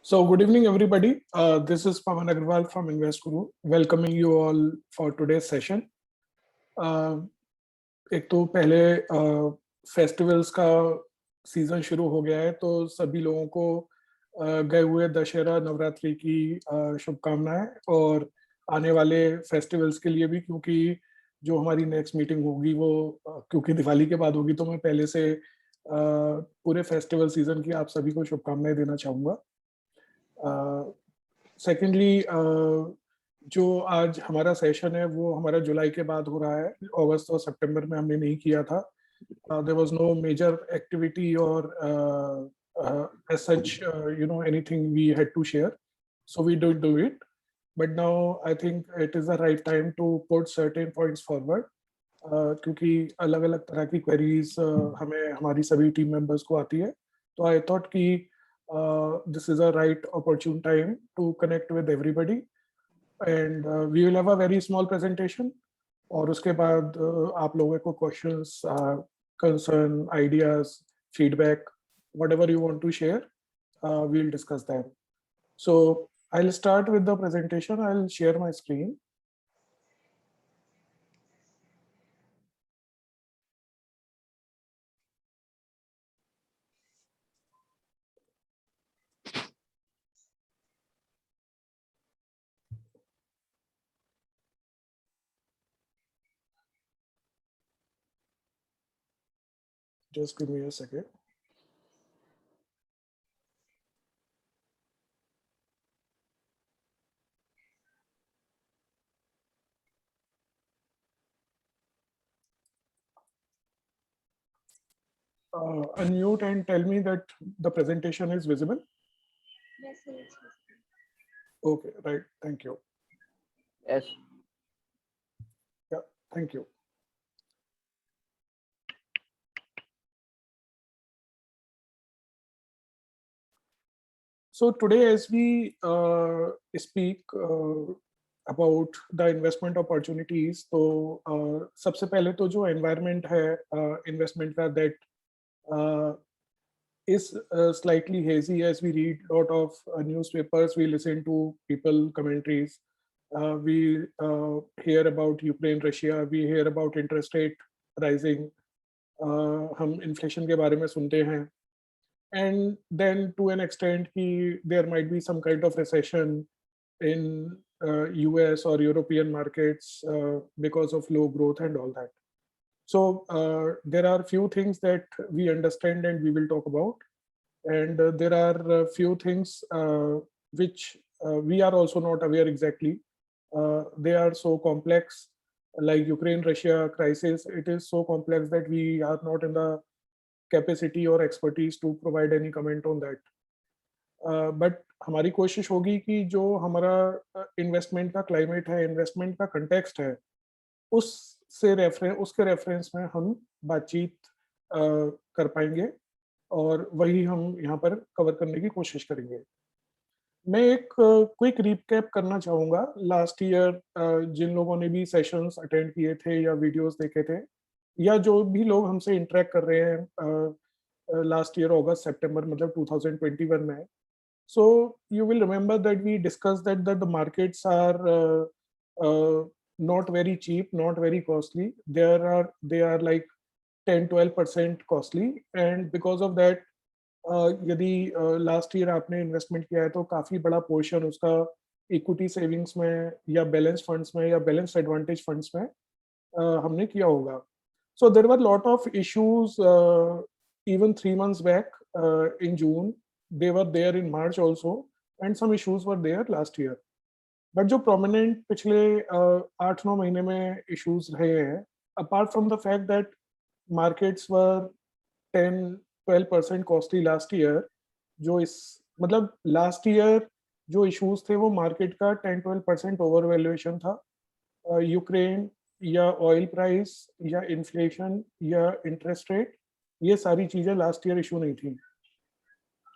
So, good evening, everybody. This is Pawan Agarwal from Invest Guru, welcoming you all for today's session. एक तो पहले festivals का season शुरू हो गया है, तो सभी लोगों को गए हुए दशहरा नवरात्रि की शुभकामनाएं और आने वाले फेस्टिवल्स के लिए भी, क्योंकि जो हमारी नेक्स्ट मीटिंग होगी वो क्योंकि दिवाली के बाद होगी, तो मैं पहले से पूरे फेस्टिवल सीजन की आप सभी को शुभकामनाएं देना चाहूँगा। सेकेंडली जो आज हमारा सेशन है वो हमारा जुलाई के बाद हो रहा है, अगस्त और सितंबर में हमने नहीं किया था। There was no major activity और as such anything we had to share, so we don't do it. But now I think it is the right time to put certain points forward, क्योंकि अलग अलग तरह की queries हमें हमारी सभी team members को आती है, तो आई थॉट कि this is a right opportune time to connect with everybody, and we will have a very small presentation, और उसके बाद आप लोगों को questions, concern, ideas, feedback, whatever you want to share, we'll discuss them. So I'll start with the presentation. I'll share my screen. Just give me a second. Unmute and tell me that the presentation is visible. Yes, sir, it's visible. Okay, right. Thank you. Yes. Yeah, thank you. So today, as we speak about the investment opportunities, तो सबसे पहले तो जो environment है investment का, that is slightly hazy as we read a lot of newspapers, we listen to people commentaries, we hear about Ukraine, Russia, we hear about interest rate rising, हम inflation के बारे में सुनते हैं, and then to an extent there might be some kind of recession in US or European markets because of low growth and all that. So there are few things that we understand and we will talk about, and there are few things which we are also not aware exactly. They are so complex, like Ukraine-Russia crisis. It is so complex that we are not in the capacity or expertise to provide any comment on that. But हमारी कोशिश होगी कि जो हमारा investment का climate है, investment का context है, उसके रेफरेंस में हम बातचीत कर पाएंगे, और वही हम यहाँ पर कवर करने की कोशिश करेंगे। मैं एक क्विक रिकैप करना चाहूँगा लास्ट ईयर, जिन लोगों ने भी सेशंस अटेंड किए थे या वीडियोस देखे थे, या जो भी लोग हमसे इंटरेक्ट कर रहे हैं लास्ट ईयर अगस्त सितंबर मतलब 2021 में. So you will remember that we discussed that the markets are not very cheap, not very costly. They are like 10-12% costly, and because of that यदि लास्ट ईयर आपने इन्वेस्टमेंट किया है तो काफ़ी बड़ा पोर्शन उसका इक्विटी सेविंग्स में या बैलेंस फंड्स में या बैलेंस एडवांटेज फंड्स में हमने किया होगा. So there were lot of issues even 3 months back in June. They were there in March also, and some issues were there last year. But जो prominent पिछले 8-9 महीने में issues रहे हैं, apart from the fact that markets were 10-12% costly last year, जो इस मतलब last year जो issues थे वो market का 10-12% overvaluation था. यूक्रेन या ऑयल प्राइस या इन्फ्लेशन या इंटरेस्ट रेट, ये सारी चीज़ें लास्ट ईयर इशू नहीं थी.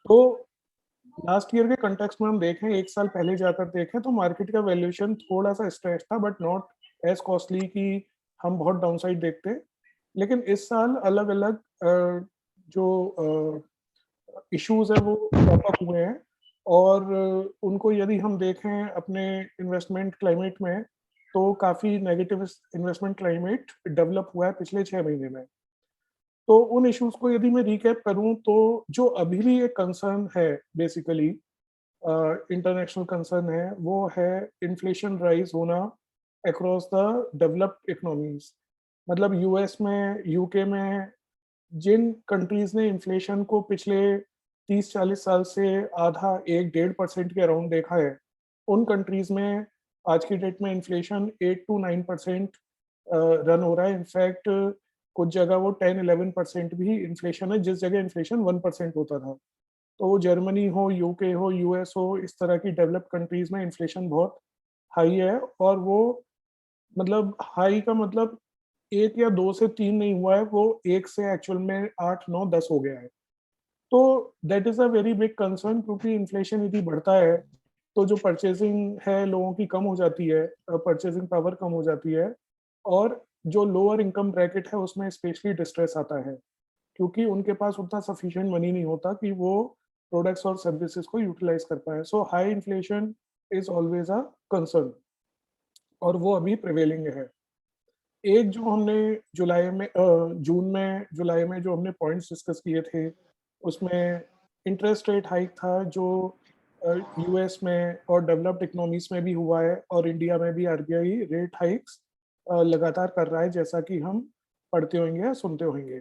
तो लास्ट ईयर के कंटेक्स्ट में हम देखें, एक साल पहले जाकर देखें, तो मार्केट का वैल्यूएशन थोड़ा सा स्ट्रेच था, बट नॉट एज कॉस्टली कि हम बहुत डाउनसाइड देखते. लेकिन इस साल अलग अलग जो इश्यूज हैं वो पॉप अप हुए हैं, और उनको यदि हम देखें अपने इन्वेस्टमेंट क्लाइमेट में, तो काफ़ी नेगेटिव इन्वेस्टमेंट क्लाइमेट डेवलप हुआ है पिछले 6 महीने में। तो उन इश्यूज़ को यदि मैं रिकैप करूँ, तो जो अभी भी एक कंसर्न है बेसिकली, इंटरनेशनल कंसर्न है, वो है इन्फ्लेशन राइज़ होना अक्रॉस द डेवलप्ड इकोनॉमीज़। मतलब यूएस में, यूके में जिन कंट्रीज़ ने इन्फ्लेशन को पिछले 30-40 साल से आधा 1 डेढ़ % के अराउंड देखा है, उन कंट्रीज़ में आज की डेट में इन्फ्लेशन 8 टू 9% रन हो रहा है। इनफैक्ट कुछ जगह वो 10-11% भी इन्फ्लेशन है, जिस जगह इन्फ्लेशन 1% होता था। तो वो जर्मनी हो, यूके हो, यूएस हो, इस तरह की डेवलप्ड कंट्रीज़ में इन्फ्लेशन बहुत हाई है, और वो मतलब हाई का मतलब 1 या 2 से 3 नहीं हुआ है, वो 1 से एक्चुअल में 8, 9, 10 हो गया है। तो that is a very big concern, क्योंकि इन्फ्लेशन यदि बढ़ता है, तो जो परचेज़िंग है लोगों की कम हो जाती है, परचेज़िंग पावर कम हो जाती है, और जो लोअर इनकम ब्रैकेट है उसमें स्पेशली डिस्ट्रेस आता है, क्योंकि उनके पास उतना सफिशिएंट मनी नहीं होता कि वो प्रोडक्ट्स और सर्विसेज़ को यूटिलाइज़ कर पाएँ। So high inflation is always a concern, और वो अभी प्रिवेलिंग है। एक जो हमने जुलाई में जो हमने पॉइंट्स डिस्कस किए थे, उसमें इंटरेस्ट रेट हाइक था, जो यूएस में और डेवलप्ड इकोनॉमीज़ में भी हुआ है, और इंडिया में भी आरबीआई रेट हाइक्स लगातार कर रहा है, जैसा कि हम पढ़ते होंगे या सुनते होंगे।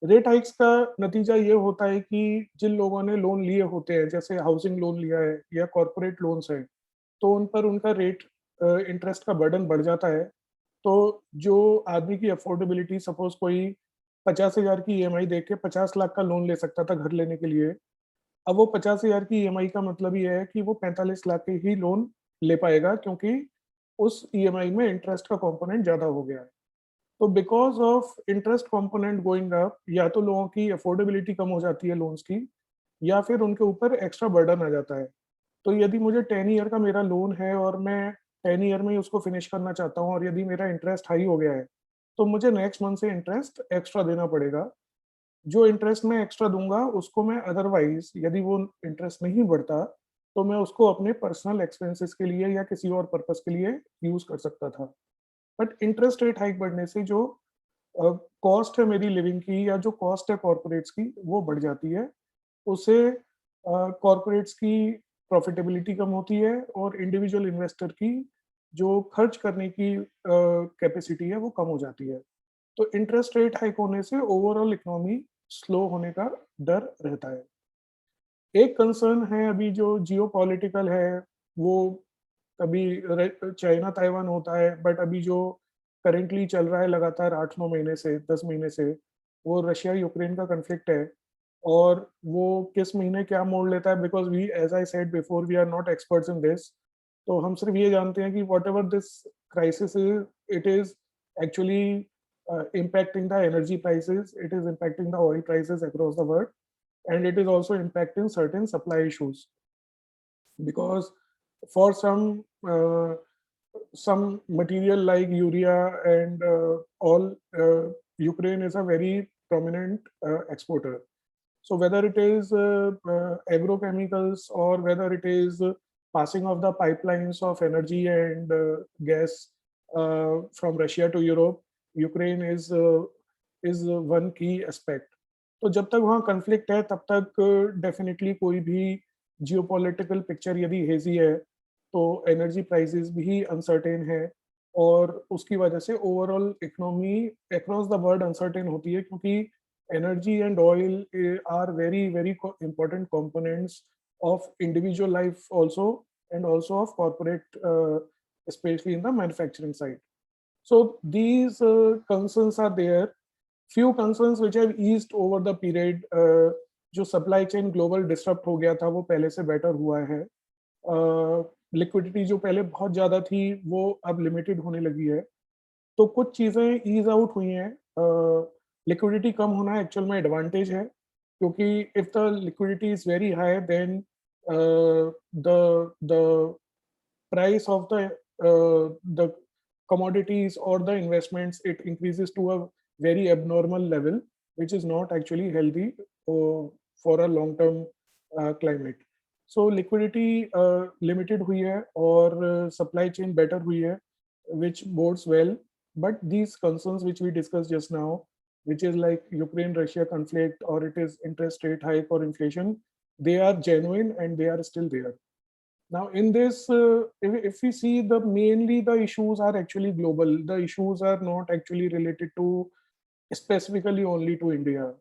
रेट हाइक्स का नतीजा ये होता है कि जिन लोगों ने लोन लिए होते हैं, जैसे हाउसिंग लोन लिया है या कॉर्पोरेट लोन्स हैं, तो उन पर उनका रेट इंटरेस्ट का बर्डन बढ़ जाता है। तो जो आदमी की अफ़ोर्डेबिलिटी, सपोज़ कोई 50,000 की ईएमआई देके 50 लाख का लोन ले सकता था घर लेने के लिए, अब वो 50,000 की ईएमआई का मतलब ये है कि वो 45 लाख के ही लोन ले पाएगा, क्योंकि उस ईएमआई में इंटरेस्ट का कॉम्पोनेंट ज़्यादा हो गया है। तो because of interest component going up, या तो लोगों की अफ़ोर्डेबिलिटी कम हो जाती है लोन्स की, या फिर उनके ऊपर एक्स्ट्रा बर्डन आ जाता है। तो यदि मुझे 10 ईयर का मेरा लोन है और मैं 10 ईयर में ही उसको फिनिश करना चाहता हूँ, और यदि मेरा इंटरेस्ट हाई हो गया है, तो मुझे नेक्स्ट मंथ से इंटरेस्ट एक्स्ट्रा देना पड़ेगा। जो इंटरेस्ट मैं एक्स्ट्रा दूँगा, उसको मैं अदरवाइज़, यदि वो इंटरेस्ट नहीं बढ़ता, तो मैं उसको अपने पर्सनल एक्सपेंसेस के लिए या किसी और पर्पज़ के लिए यूज़ कर सकता था। बट इंटरेस्ट रेट हाइक बढ़ने से जो अ, कॉस्ट है मेरी लिविंग की, या जो कॉस्ट है कॉर्पोरेट्स की, वो बढ़ जाती है। उससे कॉर्पोरेट्स की प्रॉफ़िटेबिलिटी कम होती है, और इंडिविजुअल इन्वेस्टर की जो खर्च करने की कैपेसिटी है, वो कम हो जाती है। तो इंटरेस्ट रेट हाइक होने से ओवरऑल इकोनॉमी स्लो होने का डर रहता है। एक कंसर्न है अभी जो जियोपॉलिटिकल है, वो कभी चाइना ताइवान होता है, बट अभी जो करेंटली चल रहा है लगातार 8-9 महीने से, 10 महीने से, वो रशिया यूक्रेन का कॉन्फ्लिक्ट है, और वो किस महीने क्या मोड़ लेता है, because we, as I said before, we are not experts in this. तो हम सिर्फ ये जानते हैं कि whatever this crisis is, it is actually impacting the energy prices, it is impacting the oil prices across the world, and it is also impacting certain supply issues, because for some material like urea and all, Ukraine is a very prominent exporter. So whether it is agrochemicals, or whether it is passing of the pipelines of energy and gas from Russia to Europe, Ukraine is one key aspect. तो जब तक वहाँ conflict है, तब तक definitely कोई भी geopolitical picture यदि हेज़ी है, तो एनर्जी प्राइसेस भी अनसर्टेन है, और उसकी वजह से overall economy across the world uncertain होती है, क्योंकि energy and oil are very important components of individual life also, and also of corporate, especially in the manufacturing side. So these concerns are there. Few concerns which have eased over the period. जो supply chain global disturb हो गया था, वो पहले से better हुआ है। Liquidity जो पहले बहुत ज़्यादा थी, वो अब लिमिटेड होने लगी है। तो कुछ चीज़ें ईज़ आउट हुई हैं। लिक्विडिटी कम होना एक्चुअल में एडवांटेज है, क्योंकि if the liquidity is very high, then the price of the commodities or the investments, it increases to a very abnormal level, which is not actually healthy for a long term climate. So liquidity limited हुई है और supply chain better हुई है, which bodes well. But these concerns which we discussed just now, which is like Ukraine-Russia conflict or it is interest rate hike or inflation, they are genuine and they are still there. Now, in this, if we see the mainly the issues are actually global. The issues are not actually related to specifically only to India.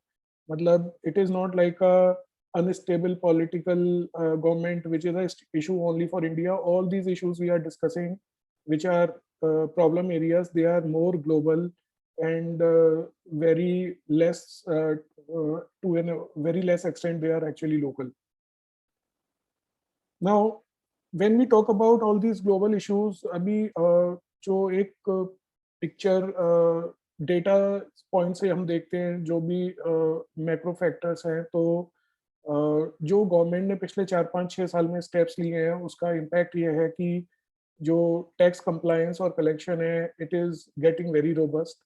Matlab, it is not like a unstable political government, which is a issue only for India. All these issues we are discussing, which are problem areas, they are more global and very less, to a very less extent, they are actually local. Now, when we talk about all these global issues, अभी जो एक picture data point से हम देखते हैं, जो भी macro factors हैं, तो जो गवर्नमेंट ने पिछले 4-5-6 साल में स्टेप्स लिए हैं, उसका इम्पैक्ट ये है कि जो टैक्स कंप्लायंस और कलेक्शन है, it is getting very robust.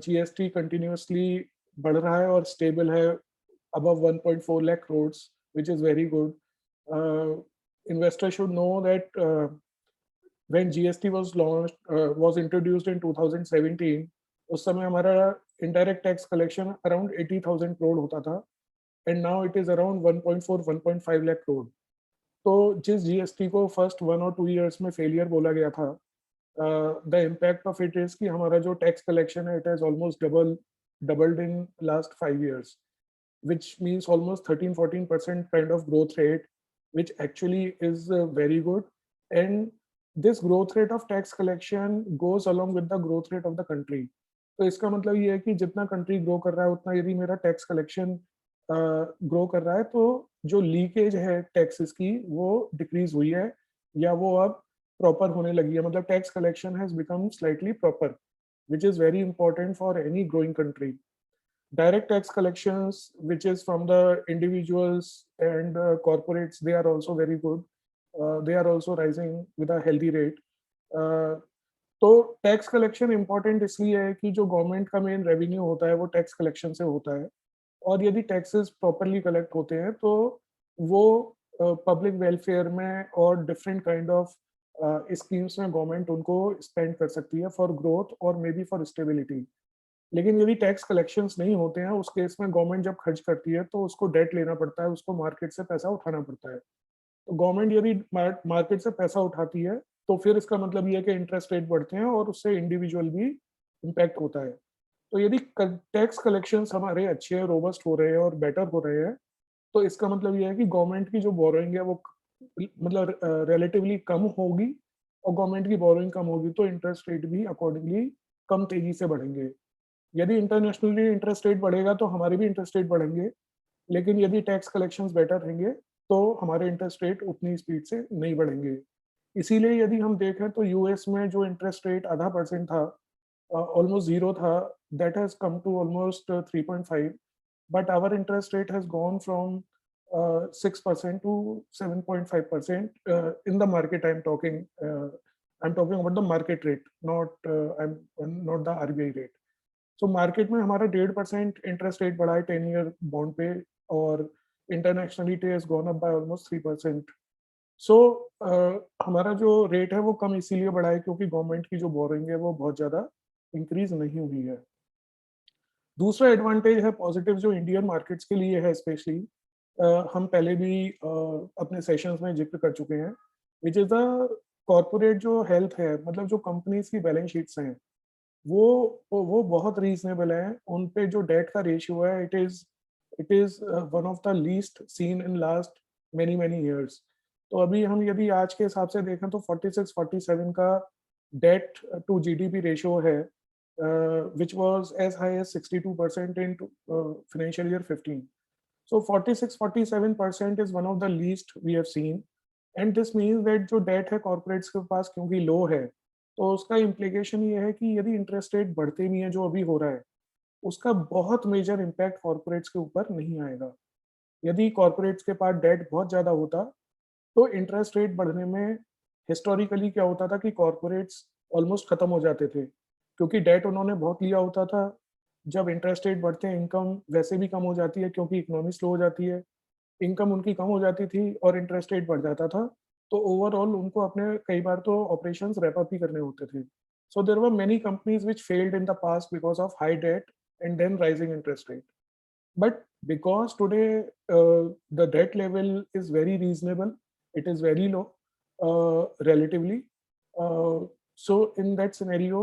GST continuously बढ़ रहा है और स्टेबल है above 1.4 lakh crores, which is very good. Investors should know that when GST was launched, was introduced in 2017, उस समय हमारा indirect tax collection around 80,000 crore होता था, and now it is around 1.4-1.5 lakh crore. तो जिस GST को first 1 or 2 years में failure बोला गया था, the impact of it is कि हमारा जो tax collection है, it has almost doubled in last 5 years, which means almost 13-14% kind of growth rate, which actually is very good. And this growth rate of tax collection goes along with the growth rate of the country. तो इसका मतलब ये है कि जितना country grow कर रहा है, उतना यदि मेरा टैक्स कलेक्शन ग्रो कर रहा है, तो जो लीकेज है टैक्सेस की, वो डिक्रीज हुई है या वो अब प्रॉपर होने लगी है। मतलब tax collection has become slightly proper, which is very important for any growing country. Direct tax collections, which is from the individuals and corporates, they are also very good. They are also rising with a healthy rate. तो tax collection important इसलिए है कि जो government का main revenue होता है, वो tax collection से होता है, और यदि टैक्सेस प्रॉपरली कलेक्ट होते हैं, तो वो पब्लिक वेलफेयर में और डिफरेंट काइंड ऑफ स्कीम्स में गवर्नमेंट उनको स्पेंड कर सकती है फॉर ग्रोथ और मे बी फॉर स्टेबिलिटी। लेकिन यदि टैक्स कलेक्शंस नहीं होते हैं, उस केस में गवर्नमेंट जब खर्च करती है, तो उसको डेट लेना पड़ता है, उसको मार्केट से पैसा उठाना पड़ता है। तो गवर्नमेंट यदि मार्केट से पैसा उठाती है, तो फिर इसका मतलब ये है कि इंटरेस्ट रेट बढ़ते हैं और उससे इंडिविजुअल भी इम्पैक्ट होता है। तो यदि टैक्स कलेक्शंस हमारे अच्छे, रोबस्ट हो रहे हैं और बेटर हो रहे हैं, तो इसका मतलब ये है कि गवर्नमेंट की जो बोरोइंग है, वो मतलब रिलेटिवली कम होगी, और गवर्नमेंट की बोरोइंग कम होगी, तो इंटरेस्ट रेट भी अकॉर्डिंगली कम तेजी से बढ़ेंगे। यदि इंटरनेशनली इंटरेस्ट रेट बढ़ेगा, तो हमारे भी इंटरेस्ट रेट बढ़ेंगे, लेकिन यदि टैक्स कलेक्शंस बेटर रहेंगे, तो हमारे इंटरेस्ट रेट उतनी स्पीड से नहीं बढ़ेंगे। इसीलिए यदि हम देखें, तो यूएस में जो इंटरेस्ट रेट आधा परसेंट था, ऑलमोस्ट ज़ीरो था, that has come to almost 3.5, but our interest rate has gone from 6% to 7.5% in the market. I'm talking about the market rate, not the RBI rate. So market में हमारा 1.5% interest rate बढ़ा है 10 year bond पे, और internationally it has gone up by almost 3%। सो हमारा जो rate है वो कम इसीलिए बढ़ा है क्योंकि गवर्नमेंट की जो बोरिंग है वो बहुत ज़्यादा इंक्रीज नहीं हुई है। दूसरा एडवांटेज है पॉजिटिव, जो इंडियन मार्केट्स के लिए है स्पेशली, हम पहले भी अपने सेशंस में जिक्र कर चुके हैं, विच इज़ द कॉर्पोरेट जो हेल्थ है, मतलब जो कंपनीज की बैलेंस शीट्स हैं, वो बहुत रीजनेबल है। उन पे जो डेट का रेशियो है, it is one of the least seen in last many years. तो अभी हम यदि आज के हिसाब से देखें, तो 46-47 का डेट टू जीडीपी रेशियो है, which was as high as 62% in financial year 15. So 46-47% is one of the least we have seen, and this means that जो डेट है कॉर्पोरेट्स के पास क्योंकि लो है, तो उसका इम्प्लीकेशन ये है कि यदि इंटरेस्ट रेट बढ़ते भी हैं, जो अभी हो रहा है, उसका बहुत मेजर इम्पैक्ट कॉर्पोरेट्स के ऊपर नहीं आएगा। यदि कॉर्पोरेट्स के पास डेट बहुत ज़्यादा होता, तो इंटरेस्ट रेट बढ़ने में हिस्टोरिकली क्या होता था कि कॉर्पोरेट्स ऑलमोस्ट खत्म हो जाते थे, क्योंकि डेट उन्होंने बहुत लिया होता था। जब इंटरेस्ट रेट बढ़ते हैं, इनकम वैसे भी कम हो जाती है क्योंकि इकोनॉमी स्लो हो जाती है। इनकम उनकी कम हो जाती थी और इंटरेस्ट रेट बढ़ जाता था, तो ओवरऑल उनको अपने कई बार तो ऑपरेशंस रैप अप ही करने होते थे। So there were many companies which failed in the past because of high debt and then rising interest rate. But because today the debt level is very reasonable, it is very low relatively. So in that scenario,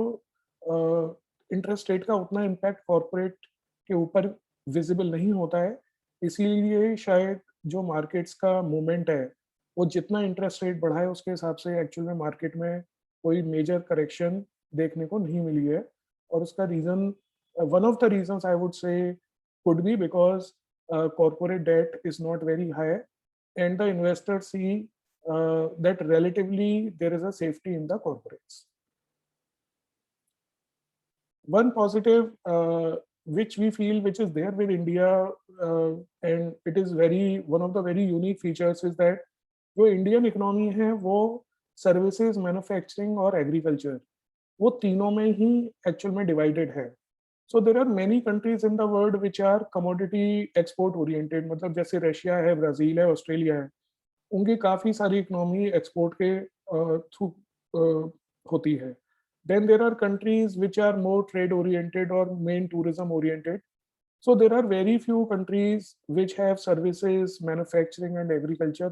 interest rate का उतना impact corporate के ऊपर visible नहीं होता है, इसीलिए शायद जो markets का movement है, वो जितना interest rate बढ़ा है उसके हिसाब से actual में market में कोई major correction देखने को नहीं मिली है और उसका reason one of the reasons I would say could be because corporate debt is not very high and the investors see that relatively there is a safety in the corporates. One positive which we feel which is there with India and it is very one of the very unique features is that जो Indian economy है वो services manufacturing और agriculture वो तीनों में ही actual में divided है. So there are many countries in the world which are commodity export oriented, मतलब जैसे रशिया है, ब्राजील है, ऑस्ट्रेलिया है, उनकी काफ़ी सारी इकोनॉमी एक्सपोर्ट के थ्रू होती है. Then there are countries which are more trade oriented और main tourism oriented. So there are very few countries which have services, manufacturing and agriculture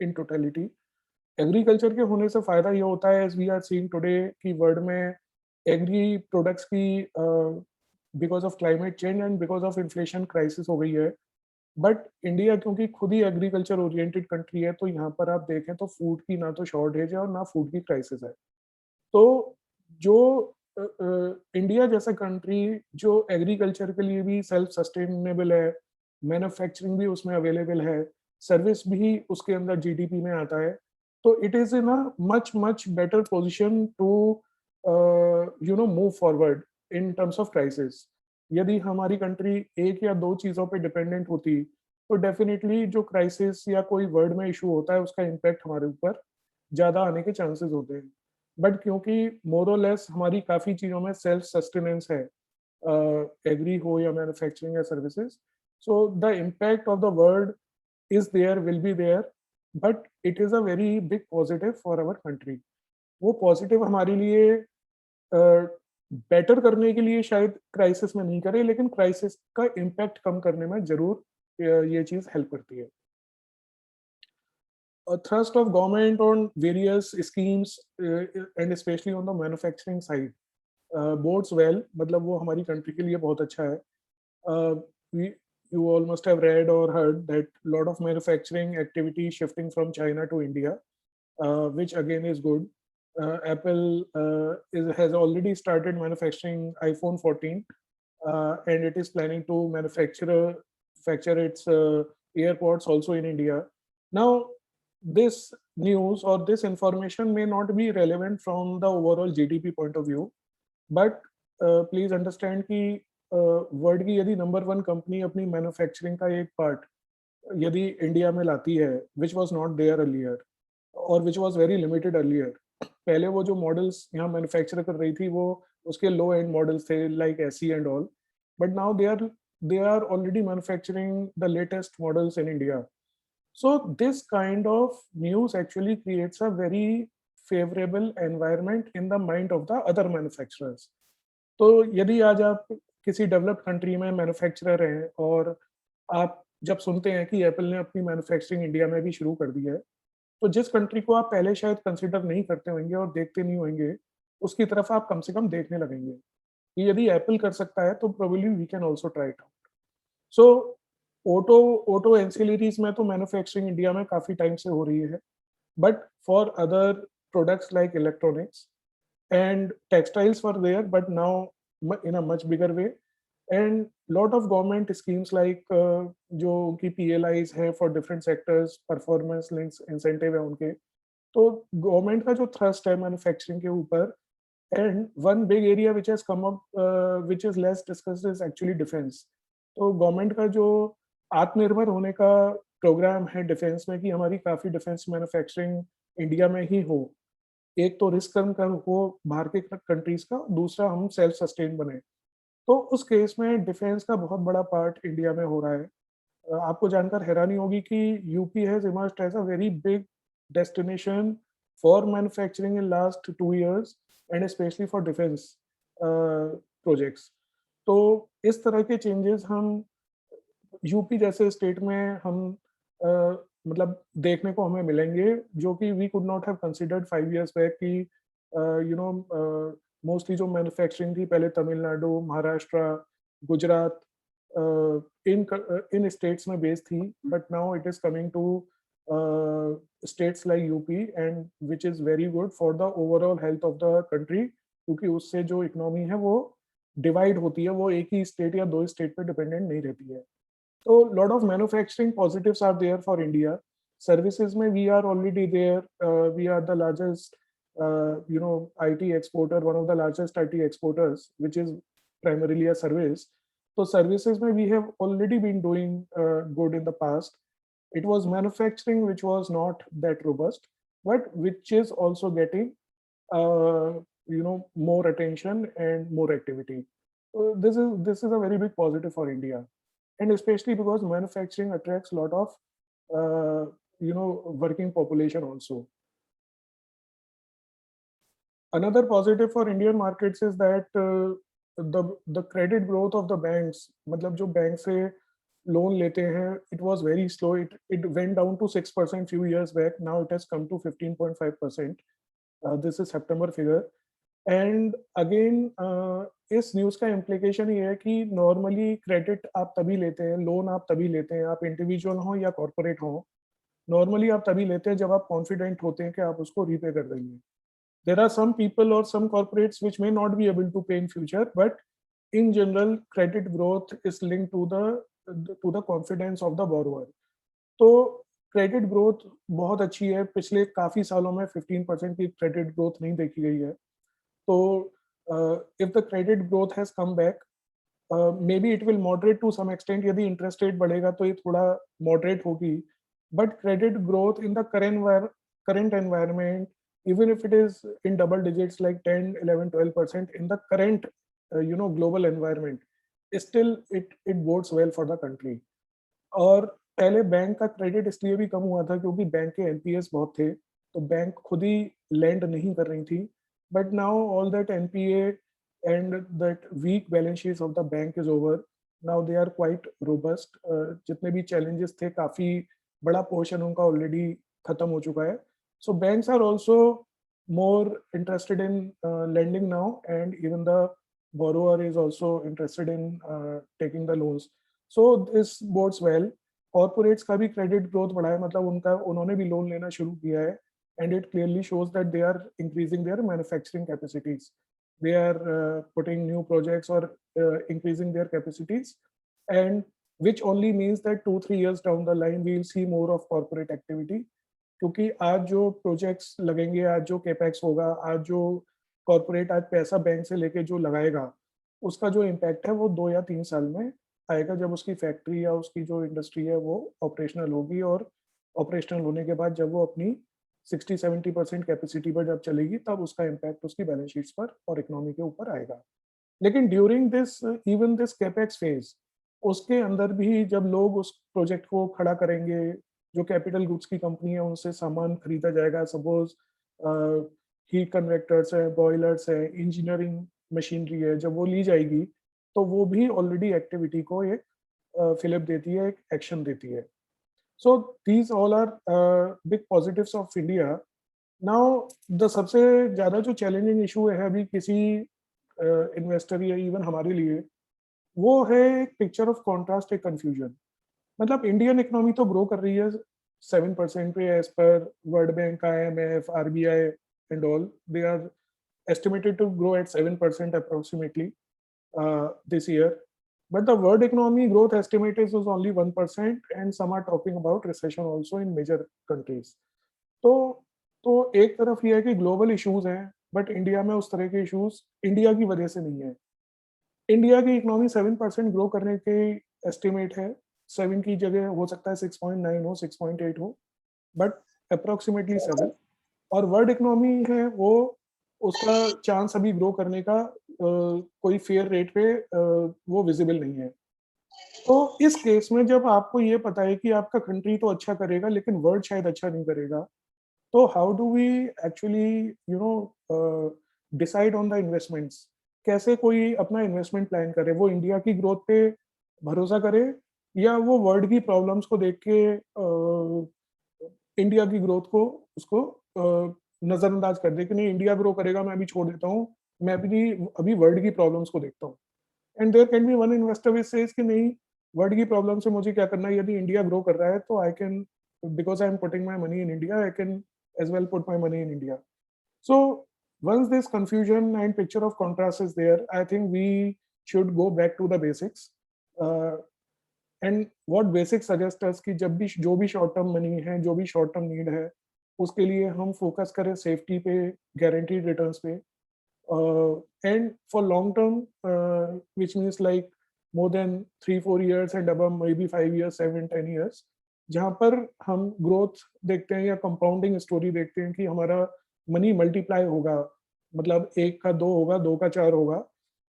in totality. Agriculture के होने से फ़ायदा ये होता है as we are seeing today कि world में एग्री प्रोडक्ट्स की because of climate change and because of inflation crisis हो गई है। बट इंडिया क्योंकि खुद ही एग्रीकल्चर ओरिएंटेड कंट्री है, तो यहाँ पर आप देखें तो फूड की ना तो शॉर्टेज है और ना फूड की क्राइसिस है। तो जो इंडिया जैसा कंट्री जो एग्रीकल्चर के लिए भी सेल्फ सस्टेनेबल है, मैन्युफैक्चरिंग भी उसमें अवेलेबल है, सर्विस भी उसके अंदर जीडीपी में आता है, तो it is in a much better position to move forward in terms of crisis. यदि हमारी कंट्री 1 या 2 चीज़ों पे डिपेंडेंट होती, तो डेफ़िनिटली जो क्राइसिस या कोई वर्ल्ड में इश्यू होता है, उसका इम्पैक्ट हमारे ऊपर ज़्यादा आने के चांसेस होते हैं. बट क्योंकि मोर और लेस हमारी काफ़ी चीज़ों में सेल्फ सस्टेनेंस है, एग्री हो या मैन्युफैक्चरिंग या services, so the impact of the world is there, will be there, but it is a very big positive for our country. वो पॉजिटिव हमारे लिए बेटर करने के लिए शायद क्राइसिस में नहीं करे, लेकिन क्राइसिस का इम्पैक्ट कम करने में ज़रूर ये चीज़ हेल्प करती है. A thrust of government on various schemes and especially on the manufacturing side bodes well, मतलब वो हमारी कंट्री के लिए बहुत अच्छा है. uh, we, you all must have read or heard that lot of manufacturing activity shifting from China to India, which again is good. Apple has already started manufacturing iPhone 14, and it is planning to manufacture its AirPods also in India. Now, this news or this information may not be relevant from the overall GDP point of view, but please understand कि world की यदि number 1 company अपनी manufacturing का एक part यदि India में लाती है, which was not there earlier और which was very limited earlier. पहले वो जो मॉडल्स यहाँ मैन्युफैक्चर कर रही थी वो उसके लो एंड मॉडल्स थे like SE and all, but now they are already manufacturing the latest models in India. So this kind of news actually creates a very favorable environment in the mind of the other manufacturers. तो यदि आज आप किसी developed country में manufacturer हैं और आप जब सुनते हैं कि एप्पल ने अपनी मैन्युफैक्चरिंग इंडिया में भी शुरू कर दी है, तो जिस कंट्री को आप पहले शायद कंसिडर नहीं करते होंगे और देखते नहीं होंगे, उसकी तरफ आप कम से कम देखने लगेंगे कि यदि एप्पल कर सकता है तो probably we can also try it out. So auto auto ancillaries में तो मैन्युफैक्चरिंग इंडिया में काफ़ी टाइम से हो रही है, but for other products like electronics and textiles were there, but now in a much bigger way. And lot of government schemes like जो उनकी PLIs हैं for different sectors, performance links incentive है उनके, तो गवर्नमेंट का जो thrust है manufacturing के ऊपर, and one big area which has come up which is less discussed is actually defence. तो गवर्नमेंट का जो आत्मनिर्भर होने का प्रोग्राम है डिफेंस में कि हमारी काफ़ी डिफेंस मैन्युफैक्चरिंग इंडिया में ही हो, एक तो रिस्क कम कर हो बाहर के कंट्रीज का, दूसरा हम सेल्फ सस्टेन बने. तो उस केस में डिफेंस का बहुत बड़ा पार्ट इंडिया में हो रहा है. आपको जानकर हैरानी होगी कि UP has emerged as a very big destination for manufacturing in last 2 years and specially for defence projects. तो इस तरह के चेंजेस हम यूपी जैसे स्टेट में हम अ, मतलब देखने को हमें मिलेंगे, जो कि we could not have considered 5 years back कि मोस्टली जो मैन्युफैक्चरिंग थी पहले तमिलनाडु, महाराष्ट्र, गुजरात इन स्टेट्स में बेस्ड थी, but now it is coming to states like UP and which is very good for the overall health of the country, क्योंकि उससे जो इकोनॉमी है वो डिवाइड होती है, वो एक ही स्टेट या 2 स्टेट पे डिपेंडेंट नहीं रहती है। So lot of manufacturing positives are there for India. Services mein we are already there. We are the largest, IT exporter, one of the largest IT exporters, which is primarily a service. So services mein we have already been doing good in the past. It was manufacturing which was not that robust, but which is also getting, more attention and more activity. So this is a very big positive for India, and especially because manufacturing attracts a lot of working population also. Another positive for Indian markets is that the credit growth of the banks, मतलब जो bank से loan लेते हैं, it was very slow. It went down to 6% few years back. Now it has come to 15.5%. This is September figure. And again इस news का implication ये है कि नॉर्मली क्रेडिट आप तभी लेते हैं, लोन आप तभी लेते हैं, आप इंडिविजुअल हों या कॉर्पोरेट हों, नॉर्मली आप तभी लेते हैं जब आप कॉन्फिडेंट होते हैं कि आप उसको रीपे कर देंगे। देयर आर सम पीपल और some corporates which may not be able to pay in future, but in general credit growth is linked to the confidence of the borrower. तो क्रेडिट ग्रोथ बहुत अच्छी है, पिछले काफ़ी सालों में 15% की क्रेडिट ग्रोथ नहीं देखी गई है। So, if the credit growth has come back, maybe it will moderate to some extent. यदि interest rate बढ़ेगा तो ये थोड़ा moderate होगी, but credit growth in the current environment, even if it is in double digits like 10, 11, 12% in the current global environment, still it bodes well for the country. और पहले bank का credit इसलिए भी कम हुआ था क्योंकि बैंक के एनपीएस बहुत थे, तो बैंक खुद ही लैंड नहीं कर रही थी। But now all that NPA and that weak balance sheets of the bank is over. Now they are quite robust. जितने भी चैलेंजेस थे, काफ़ी बड़ा पोर्शन उनका ऑलरेडी खत्म हो चुका है। So banks are also more interested in lending now, and even the borrower is also interested in taking the loans. So this bodes well. Corporates का भी credit growth बढ़ा है, मतलब उन्होंने भी लोन लेना शुरू किया है, and it clearly shows that they are increasing their manufacturing capacities. They are putting new projects or increasing their capacities, and which only means that 2-3 years down the line we will see more of corporate activity. क्योंकि आज जो projects लगेंगे, आज जो capex होगा, आज जो corporate आज पैसा बैंक से लेके जो लगाएगा, उसका जो इम्पैक्ट है वो 2 या 3 साल में आएगा, जब उसकी फैक्ट्री या उसकी जो इंडस्ट्री है वो ऑपरेशनल होगी, और ऑपरेशनल होने के बाद जब वो अपनी 60-70% कैपेसिटी पर जब चलेगी, तब उसका इम्पैक्ट उसकी बैलेंस शीट्स पर और इकोनॉमी के ऊपर आएगा। लेकिन during this even this capex phase, उसके अंदर भी जब लोग उस प्रोजेक्ट को खड़ा करेंगे, जो कैपिटल गुड्स की कंपनी है उनसे सामान खरीदा जाएगा, सपोज हीट कन्वेक्टर्स है, बॉयलर्स है, इंजीनियरिंग मशीनरी है, जब वो ली जाएगी तो वो भी ऑलरेडी एक्टिविटी को एक फिलिप देती है, एक एक्शन देती है। So these all are big positives of India. Now the सबसे ज़्यादा जो चैलेंजिंग इशू है अभी किसी इन्वेस्टर या इवन हमारे लिए, वो है एक पिक्चर ऑफ कॉन्ट्रास्ट, एक कन्फ्यूजन। मतलब इंडियन इकोनॉमी तो ग्रो कर रही है 7% पे, as per World Bank, IMF, RBI and all, they are estimated to grow at 7% approximately this year. But the world economy growth estimate is only 1%, and some are talking about recession also in major countries. तो तो एक तरफ ये है कि global issues हैं, but India में उस तरह के इश्यूज इंडिया की वजह से नहीं है। इंडिया की इकोनॉमी 7% ग्रो करने के एस्टिमेट है, 7 की जगह हो सकता है 6.9 हो, 6.8 हो, बट अप्रोक्सीमेटली 7। और वर्ल्ड इकोनॉमी है वो, उसका चांस अभी ग्रो करने का कोई फेयर रेट पे वो विजिबल नहीं है। तो इस केस में जब आपको ये पता है कि आपका कंट्री तो अच्छा करेगा लेकिन वर्ल्ड शायद अच्छा नहीं करेगा, तो how do we actually you know decide on the investments? कैसे कोई अपना इन्वेस्टमेंट प्लान करे? वो इंडिया की ग्रोथ पे भरोसा करे या वो वर्ल्ड की प्रॉब्लम्स को देख के इंडिया की ग्रोथ को उसको नज़रअंदाज कर दे कि नहीं इंडिया ग्रो करेगा मैं अभी छोड़ देता हूँ, मैं अभी अभी वर्ल्ड की प्रॉब्लम्स को देखता हूँ। And there can be one investor which says कि नहीं वर्ल्ड की प्रॉब्लम से मुझे क्या करना है, यदि इंडिया ग्रो कर रहा है तो I can because I am putting my money in India I can as well put my money in India. So once this confusion and picture of contrast is there, I think we should go back to the basics. Uh, and what basics suggest us कि जब भी जो भी short term money है, जो भी short term need है, उसके लिए हम फोकस करें सेफ्टी पे, गारंटीड रिटर्न्स पे and for long term, which means like more than 3-4 years and above, maybe 5 years, 7-10 years, जहाँ पर हम ग्रोथ देखते हैं या कंपाउंडिंग स्टोरी देखते हैं कि हमारा मनी मल्टीप्लाई होगा, मतलब एक का दो होगा, दो का चार होगा,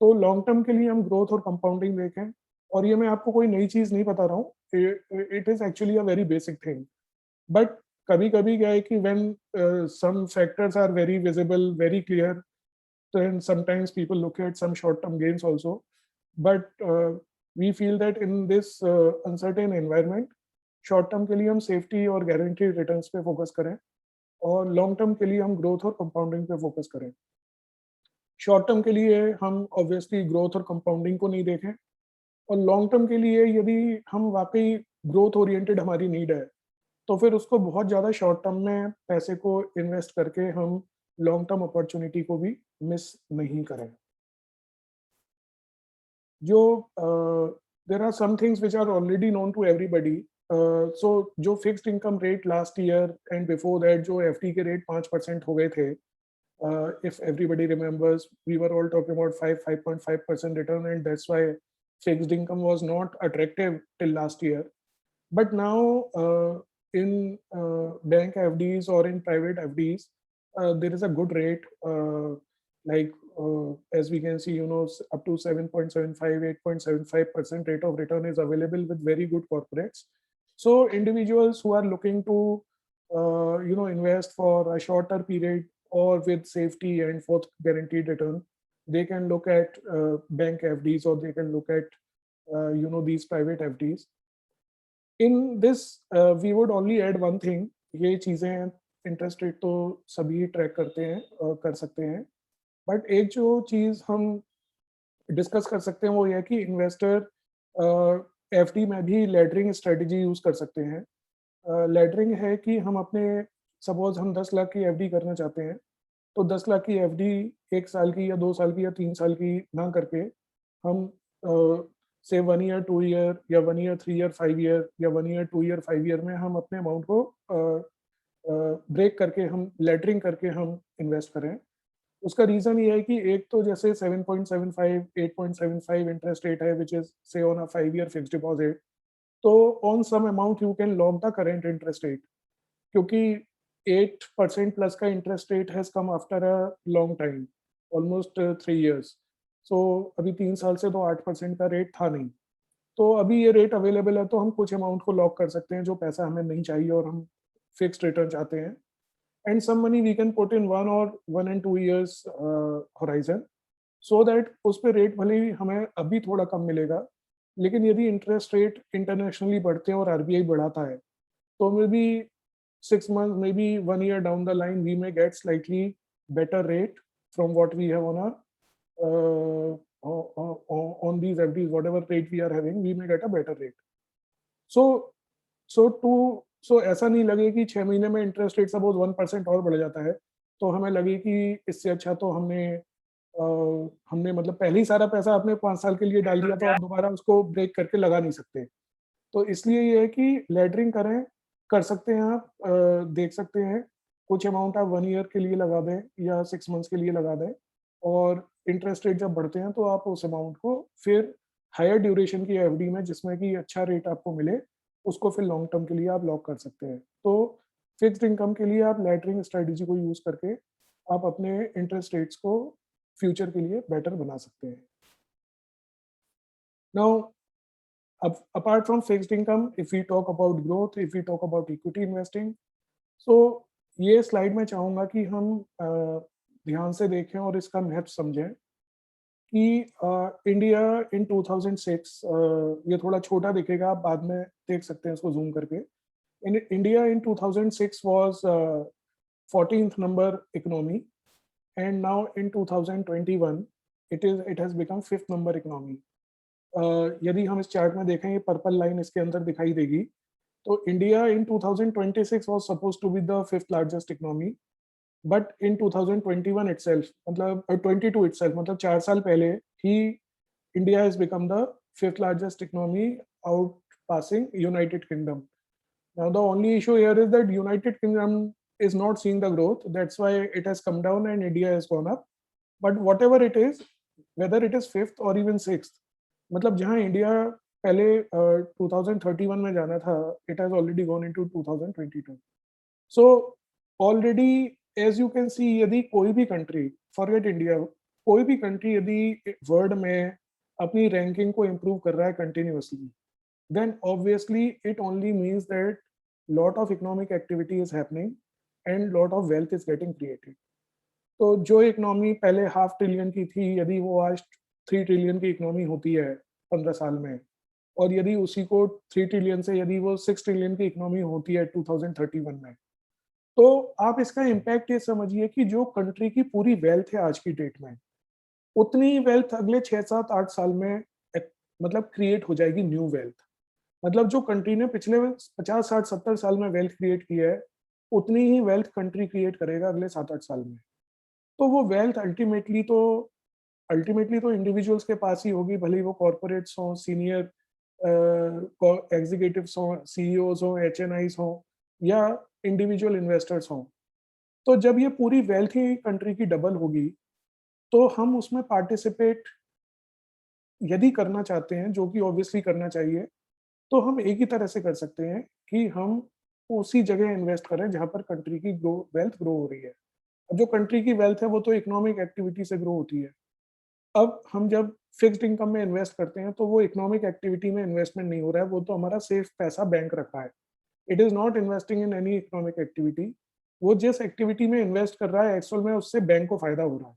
तो लॉन्ग टर्म के लिए हम ग्रोथ और कंपाउंडिंग देखें। और ये मैं आपको कोई नई चीज़ नहीं बता रहा हूँ, it is actually a very basic thing. But कभी-कभी क्या है कि when some factors are very visible, very clear, then sometimes people look at some short-term gains also. But we feel that in this uncertain environment, short term के लिए हम safety और guarantee returns पे focus करें और long term के लिए हम ग्रोथ और कंपाउंडिंग पे फोकस करें। शॉर्ट टर्म के लिए हम ऑब्वियसली ग्रोथ और कंपाउंडिंग को नहीं देखें और लॉन्ग टर्म के लिए यदि हम वाकई ग्रोथ ओरिएंटेड हमारी नीड है, तो फिर उसको बहुत ज़्यादा शॉर्ट टर्म में पैसे को इन्वेस्ट करके हम लॉन्ग टर्म अपॉर्चुनिटी को भी मिस नहीं करें। जो there are some things which are already known to everybody. So जो fixed income rate last year and before that जो एफडी के रेट 5% हो गए थे, if everybody remembers, we were all talking about 5.5% return, and that's why fixed income was not attractive till last year. But now, in bank FDs or in private FDs, there is a good rate, like as we can see, up to 7.75, 8.75% rate of return is available with very good corporates. So individuals who are looking to, invest for a shorter period or with safety and for guaranteed return, they can look at bank FDs or they can look at, these private FDs. In this we would only add one thing, ये चीज़ें interest rate तो सभी track करते हैं कर सकते हैं, but एक जो चीज़ हम डिस्कस कर सकते हैं वो ये है कि इन्वेस्टर एफडी में भी लैडरिंग स्ट्रेटजी यूज़ कर सकते हैं। लैडरिंग है कि हम अपने सपोज हम 10 लाख की एफडी करना चाहते हैं, तो 10 लाख की एफडी 1 साल की या 2 साल की या 3 साल की ना करके हम से 1 ईयर 2 ईयर या 1 ईयर 3 ईयर 5 ईयर या 1 ईयर 2 ईयर 5 ईयर में हम अपने अमाउंट को ब्रेक करके हम लेटरिंग करके हम इन्वेस्ट करें। उसका रीज़न ये है कि एक तो जैसे 7.75 8.75 इंटरेस्ट रेट है which is say on a 5 year fixed deposit, तो on some amount you can lock the current interest rate, क्योंकि 8% प्लस का interest rate has come after a long time, almost 3 years. So अभी 3 साल से तो 8% का rate था नहीं। तो अभी ये रेट अवेलेबल है तो हम कुछ अमाउंट को लॉक कर सकते हैं जो पैसा हमें नहीं चाहिए और हम फिक्स्ड रिटर्न चाहते हैं। And some money we can put in 1 and 2 years horizon, so that उस पे रेट भले ही हमें अभी थोड़ा कम मिलेगा, लेकिन यदि इंटरेस्ट रेट इंटरनेशनली बढ़ते हैं और आरबीआई बढ़ाता है, तो may be 6 months, maybe 1 year down the line, we may get slightly better rate from what we have on our on these FDs, whatever rate we are having, we may get a better rate. So so to so ऐसा नहीं लगे कि 6 महीने में interest rate suppose 1% और बढ़ जाता है, तो हमें लगे कि इससे अच्छा तो हमने मतलब पहले ही सारा पैसा आपने 5 साल के लिए डाल दिया, तो आप दोबारा उसको ब्रेक करके लगा नहीं सकते। तो इसलिए ये है कि लैडरिंग करें, कर सकते हैं आप, देख सकते हैं, कुछ अमाउंट आप 1 ईयर के लिए लगा दें या 6 मंथ्स के लिए लगा दें और इंटरेस्ट रेट जब बढ़ते हैं तो आप उस अमाउंट को फिर हायर ड्यूरेशन की एफडी में जिसमें कि अच्छा रेट आपको मिले, उसको फिर लॉन्ग टर्म के लिए आप लॉक कर सकते हैं। तो फिक्स्ड इनकम के लिए आप लैडरिंग स्ट्रेटजी को यूज़ करके आप अपने इंटरेस्ट रेट्स को फ्यूचर के लिए बेटर बना सकते हैं। Now Apart from fixed income, if we talk about growth, if we talk about equity investing, so ये स्लाइड में चाहूँगा कि हम ध्यान से देखें और इसका महत्व समझें कि इंडिया इन 2006, ये थोड़ा छोटा दिखेगा, आप बाद में देख सकते हैं इसको ज़ूम करके। India in 2006 was 14th number economy, and now in 2021 it has become 5th number economy. यदि हम इस चार्ट में देखें, ये पर्पल लाइन इसके अंदर दिखाई देगी, तो India in 2026 was supposed to be the 5th largest economy, but in 2021 itself, मतलब 22 itself, मतलब 4 साल पहले ही India has become the 5th largest economy, outpassing United Kingdom. Now the only issue here is that United Kingdom is not seeing the growth. That's why it has come down and India has gone up. But whatever it is, whether it is 5th or even 6th, मतलब जहाँ India पहले 2031 में जाना था, it has already gone into 2022. So already, as you can see, यदि कोई भी country, forget India, कोई भी country यदि वर्ल्ड में अपनी रैंकिंग को इम्प्रूव कर रहा है continuously, then obviously it only means that lot of economic activity is happening and lot of wealth is getting created. तो जो इकोनॉमी पहले ½ ट्रिलियन की थी, यदि वो आज 3 ट्रिलियन की इकोनॉमी होती है 15 साल में, और यदि उसी को 3 ट्रिलियन से यदि वो 6 ट्रिलियन की इकोनॉमी होती है 2031 में, तो आप इसका इम्पैक्ट ये समझिए कि जो कंट्री की पूरी वेल्थ है आज की डेट में, उतनी वेल्थ अगले 6, 7, 8 साल में मतलब क्रिएट हो जाएगी, न्यू वेल्थ। मतलब जो कंट्री ने पिछले 50, 60, 70 साल में वेल्थ क्रिएट की है, उतनी ही वेल्थ कंट्री क्रिएट करेगा अगले 7-8 साल में। तो वो वेल्थ अल्टीमेटली तो इंडिविजुअल्स के पास ही होगी, भले ही वो कॉर्पोरेट्स हों, सीनियर एग्जीक्यूटिव्स हों, सीईओज हों, एचएनआईज हों, या इंडिविजुअल इन्वेस्टर्स हों। तो जब ये पूरी वेल्थ ही कंट्री की डबल होगी, तो हम उसमें पार्टिसिपेट यदि करना चाहते हैं, जो कि ऑब्वियसली करना चाहिए, तो हम एक ही तरह से कर सकते हैं कि हम उसी जगह इन्वेस्ट करें जहाँ पर कंट्री की वेल्थ ग्रो हो रही है। अब जो कंट्री की वेल्थ है वो तो इकोनॉमिक एक्टिविटी से ग्रो होती है। अब हम जब फिक्स्ड इनकम में इन्वेस्ट करते हैं तो वो इकोनॉमिक एक्टिविटी में इन्वेस्टमेंट नहीं हो रहा है, वो तो हमारा सेफ पैसा बैंक रखा है। It is not investing in any economic activity. वो जिस एक्टिविटी में इन्वेस्ट कर रहा है एक्चुअल में उससे बैंक को फ़ायदा हो रहा है।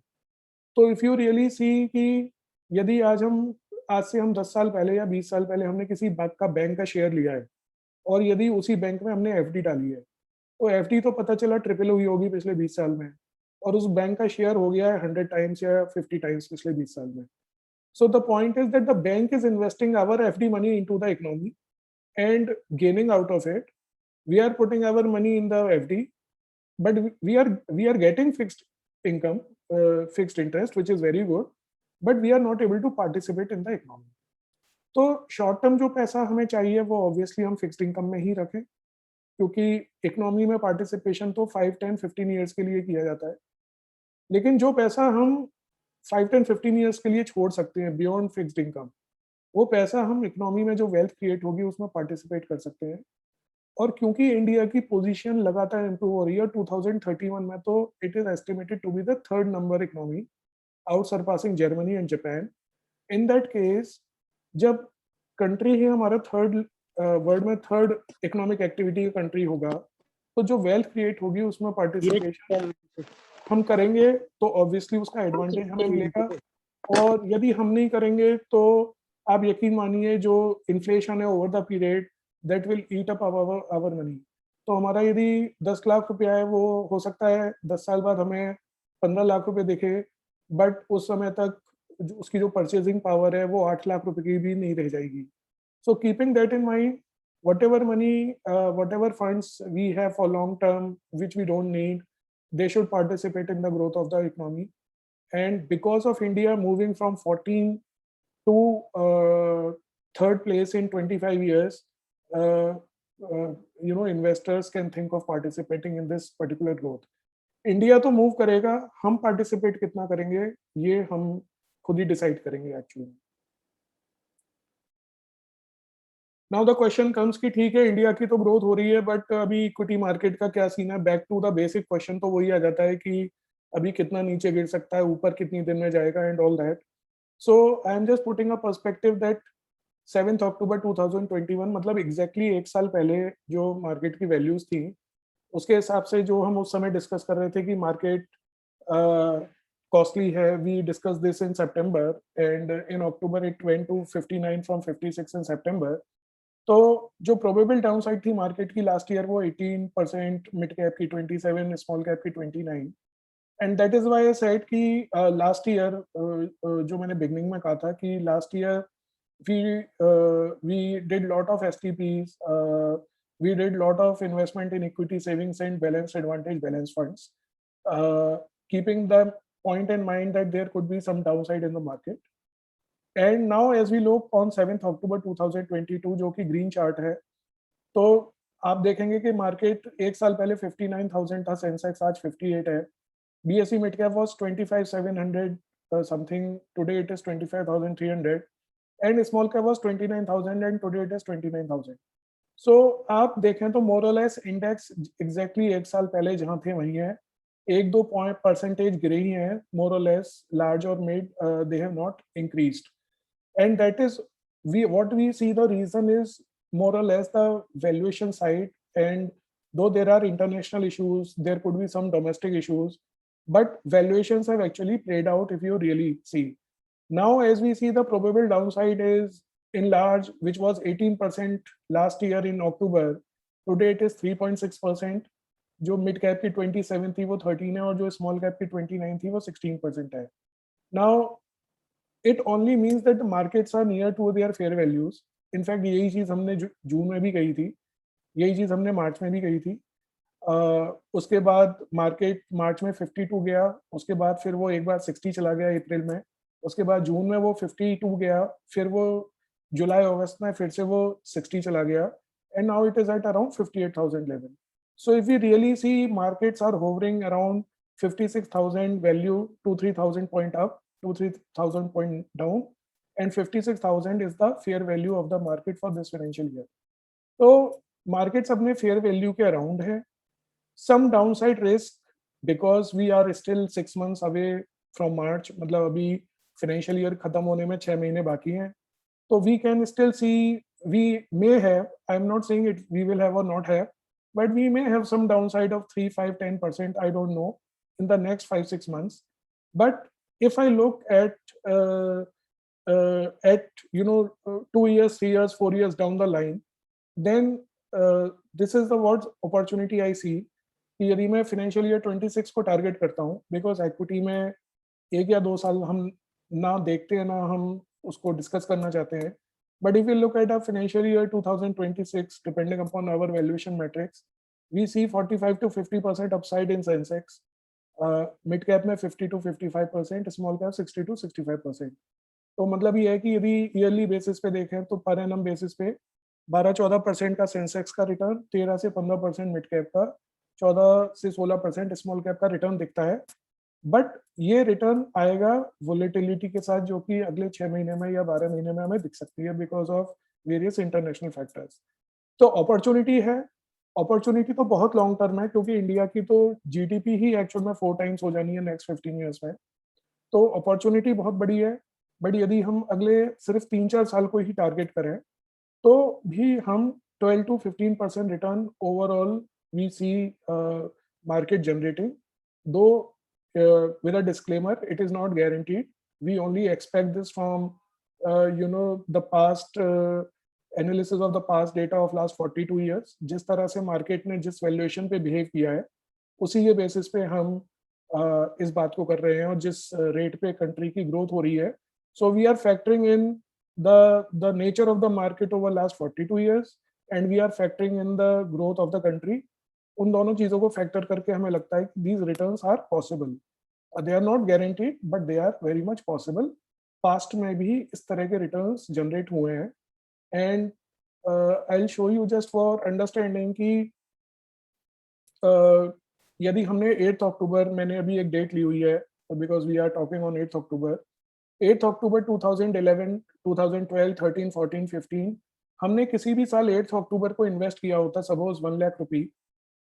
तो इफ़ यू रियली सी कि यदि आज से हम 10 साल पहले या 20 साल पहले हमने किसी बैंक का शेयर लिया है और यदि उसी बैंक में हमने एफडी डाली है, तो एफडी तो पता चला ट्रिपल हुई होगी पिछले 20 साल में, और उस बैंक का शेयर हो गया है 100 टाइम्स या 50 टाइम्स पिछले 20 साल में। So the point is that the bank is investing our FD money into the economy and gaining out of it. We are putting our money in the FD, but we are getting fixed income, fixed interest, which is very good, but we are not able to participate in the economy. तो short term जो पैसा हमें चाहिए वो obviously हम fixed income में ही रखें, क्योंकि इकोनॉमी में पार्टिसिपेशन तो 5, 10, 15 ईयर्स के लिए किया जाता है। लेकिन जो पैसा हम 5, 10, 15 ईयर्स के लिए छोड़ सकते हैं बियॉन्ड फिक्स्ड इनकम, वो पैसा हम इकोनॉमी में जो वेल्थ क्रिएट होगी उसमें पार्टिसिपेट कर सकते हैं। और क्योंकि इंडिया की पोजीशन लगातार इंप्रूव हो रही है, 2031 में तो it is estimated to be the 3rd number economy, out surpassing Germany and Japan. In that case, जब कंट्री ही हमारा वर्ल्ड में 3rd इकोनॉमिक एक्टिविटी का कंट्री होगा, तो जो वेल्थ क्रिएट होगी उसमें पार्टिसिपेशन हम करेंगे, तो ऑब्वियसली उसका एडवांटेज हमें मिलेगा। और यदि हम नहीं करेंगे तो आप यकीन मानिए जो इन्फ्लेशन है over the period, that will eat up our money. तो हमारा यदि 10 लाख रुपया है, वो हो सकता है 10 साल बाद हमें 15 लाख रुपए दिखे, बट उस समय तक उसकी जो परचेजिंग पावर है वो 8 लाख रुपए की भी नहीं रह जाएगी। So keeping that in mind, whatever money, whatever funds we have for long term which we don't need, they should participate in the growth of the economy. And because of India moving from 14 to 3rd place in 25 years, uh, investors can think of participating in this particular growth. India तो move करेगा, हम participate कितना करेंगे ये हम खुद ही decide करेंगे actually. Now the question comes कि ठीक है इंडिया की तो ग्रोथ हो रही है, बट अभी इक्विटी मार्केट का क्या सीन है। Back to the basic question तो वही आ जाता है कि अभी कितना नीचे गिर सकता है, ऊपर कितनी दिन में जाएगा, and all that. So I am just putting a perspective that 7 अक्टूबर 2021 मतलब एग्जैक्टली एक साल पहले जो मार्केट की वैल्यूज थी, उसके हिसाब से जो हम उस समय डिस्कस कर रहे थे कि मार्केट कॉस्टली है, we discuss this in September and in October it went to 59 from 56 in September. तो जो प्रोबेबल डाउन साइड थी मार्केट की लास्ट ईयर वो 18%, मिड कैप की 27, स्मॉल कैप की 29। And that is why I said कि last year जो मैंने बिगनिंग में कहा था कि last year we did lot of STPs, we did lot of investment in equity savings and balanced advantage balance funds, keeping the point in mind that there could be some downside in the market. And now as we look on 7th October 2022 जो कि green chart है, तो आप देखेंगे कि market एक साल पहले 59,000 था, सेंसेक्स आज 58 है, BSE mid cap was 25,700 something, today it is 25,300 and small cap was 29,000 and today it is 29,000. So आप देखें तो मोर और लेस इंडेक्स एग्जैक्टली एक साल पहले जहां थे वहीं है, एक दो पॉइंट परसेंटेज गिरे ही हैं, मोर और लेस लार्ज और mid they have not increased, and that is what we see the reason is more or less the valuation side. And though there are international issues, there could be some domestic issues, but valuations have actually played out if you really see. Now as we see, the probable downside is in large, which was 18% last year in October, today it is 3.6%, जो mid cap की 27 थी वो 13 है और जो small cap की 29 थी वो 16% है. Now it only means that the markets are near to their fair values. In fact यही चीज हमने जून में भी कही थी, यही चीज हमने मार्च में भी कही थी. उसके बाद मार्केट मार्च में 52 गया, उसके बाद फिर वो एक बार 60 चला गया अप्रैल में, उसके बाद जून में वो 52 गया, फिर वो जुलाई अगस्त में फिर से वो 60 चला गया, and now it is at around 58,000 level. So if you really see, markets are hovering around 56,000 value, 2-3,000 point up, 2-3,000 point down, and 56,000 is the fair value of the market for this financial year. तो markets अपने fair value के around है. some downside risk because we are still 6 months away from March, मतलब अभी financial year खत्म होने में 6 महीने बाकी हैं, तो we can still see, we may have, I'm not saying it we will have or not have, but we may have some downside of 3, 5, 10%, I don't know, in the next 5-6 months. But if I look at 2 years, 3 years, 4 years down the line, then this is the what opportunity I see कि यदि मैं financial year 26 को target करता हूँ, because equity में 1 या 2 साल हम ना देखते हैं ना हम उसको डिस्कस करना चाहते हैं, but if you look at a financial year 2026 depending upon our valuation matrix, we see 45 to 50% upside in Sensex, mid cap में 50 to 55%, स्मॉल कैप 60 to 65%. तो मतलब ये है कि यदि ईयरली बेसिस पे देखें तो पर एनम बेसिस पे 12-14% का सेंसेक्स का रिटर्न, 13 से 15% मिड कैप का, 14 से 16% स्मॉल कैप का रिटर्न दिखता है. बट ये रिटर्न आएगा वोलेटिलिटी के साथ, जो कि अगले 6 महीने में या 12 महीने में हमें दिख सकती है because of various international factors. तो अपॉर्चुनिटी है, अपॉर्चुनिटी तो बहुत लॉन्ग टर्म है, क्योंकि इंडिया की तो जीडीपी ही एक्चुअल में 4 टाइम्स हो जानी है नेक्स्ट 15 ईयर्स में. तो अपॉर्चुनिटी बहुत बड़ी है, बट यदि हम अगले सिर्फ 3-4 साल को ही टारगेट करें तो भी हम 12-15% return overall we see market generating, though with a disclaimer, it is not guaranteed. We only expect this from the past analysis of the past data of last 42 years. जिस तरह से मार्केट ने जिस valuation पे behave किया है, उसी के बेसिस पे हम इस बात को कर रहे हैं, और जिस रेट पे कंट्री की ग्रोथ हो रही है. So we are factoring in the nature of the market over last 42 years and we are factoring in the growth of the country. उन दोनों चीजों को फैक्टर करके हमें लगता है कि these returns are possible. They are not guaranteed, but they are very much possible. Past में भी इस तरह के returns generate हुए हैं, and I'll show you just for understanding कि यदि हमने 8 अक्टूबर, मैंने अभी एक डेट ली हुई है because we are talking on 8 अक्टूबर, 8 अक्टूबर 2011, 2012, 13, 14, 15, हमने किसी भी साल 8 अक्टूबर को इन्वेस्ट किया होता सपोज 1 लाख रुपी,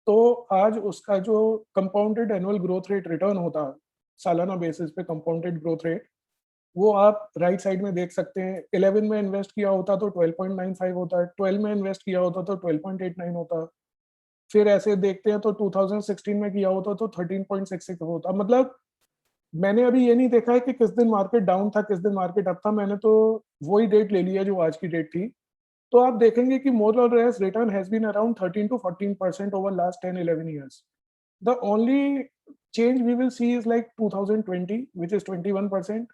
तो आज उसका जो compounded annual growth rate return होता सालाना बेसिस पे, कंपाउंडेड ग्रोथ रेट, वो आप राइट साइड में देख सकते हैं। 11 में इन्वेस्ट किया होता तो 12.95 होता, 12 में इन्वेस्ट किया होता तो 12.89 होता। फिर ऐसे देखते हैं तो 2016 में किया होता तो 13.66 होता। मतलब मैंने अभी ये नहीं देखा है कि किस दिन मार्केट डाउन था, किस दिन मार्केट अप था, मैंने तो वही डेट ले लिया जो आज की डेट थी। तो आप देखेंगे कि मोर और less return has been around 13 to 14% over last 10-11 years. The only change we will see is like 2020, which is 21%,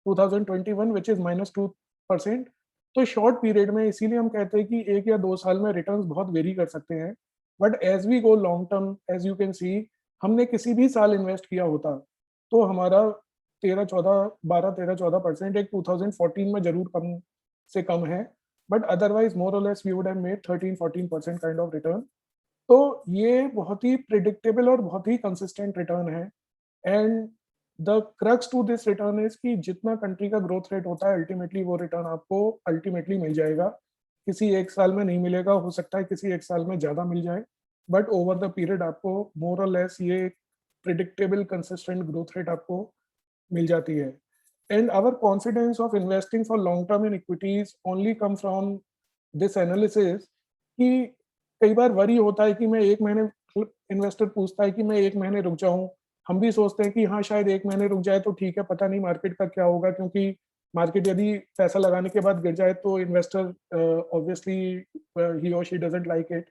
2021, which is -2%. तो शॉर्ट पीरियड में इसीलिए हम कहते हैं कि 1 या 2 साल में रिटर्न्स बहुत वेरी कर सकते हैं। But as we go long term, as you can see, हमने किसी भी साल इन्वेस्ट किया होता, तो हमारा 13-14, 12-13-14% एक 2014 में ज़रूर कम से कम है। बट अदरवाइज़ मोर और less we would have made 13-14% kind of return. तो ये बहुत ही प्रिडिक्टेबल और बहुत ही कंसिस्टेंट रिटर्न है। And the crux to this return is कि जितना कंट्री का ग्रोथ रेट होता है अल्टीमेटली वो रिटर्न आपको अल्टीमेटली मिल जाएगा। किसी एक साल में नहीं मिलेगा, हो सकता है किसी एक साल में ज़्यादा मिल जाए, बट ओवर द पीरियड आपको मोर और लेस ये प्रिडिक्टेबल कंसिस्टेंट ग्रोथ रेट आपको मिल जाती है। And our confidence of investing for long term in equities only come from this analysis कि कई बार वरी होता है कि मैं 1 महीने, इन्वेस्टर पूछता है कि मैं 1 महीने रुक जाऊँ। हम भी सोचते हैं कि हाँ, शायद 1 महीने रुक जाए तो ठीक है, पता नहीं मार्केट का क्या होगा, क्योंकि मार्केट यदि पैसा लगाने के बाद गिर जाए तो इन्वेस्टर ऑब्वियसली ही और she doesn't like it.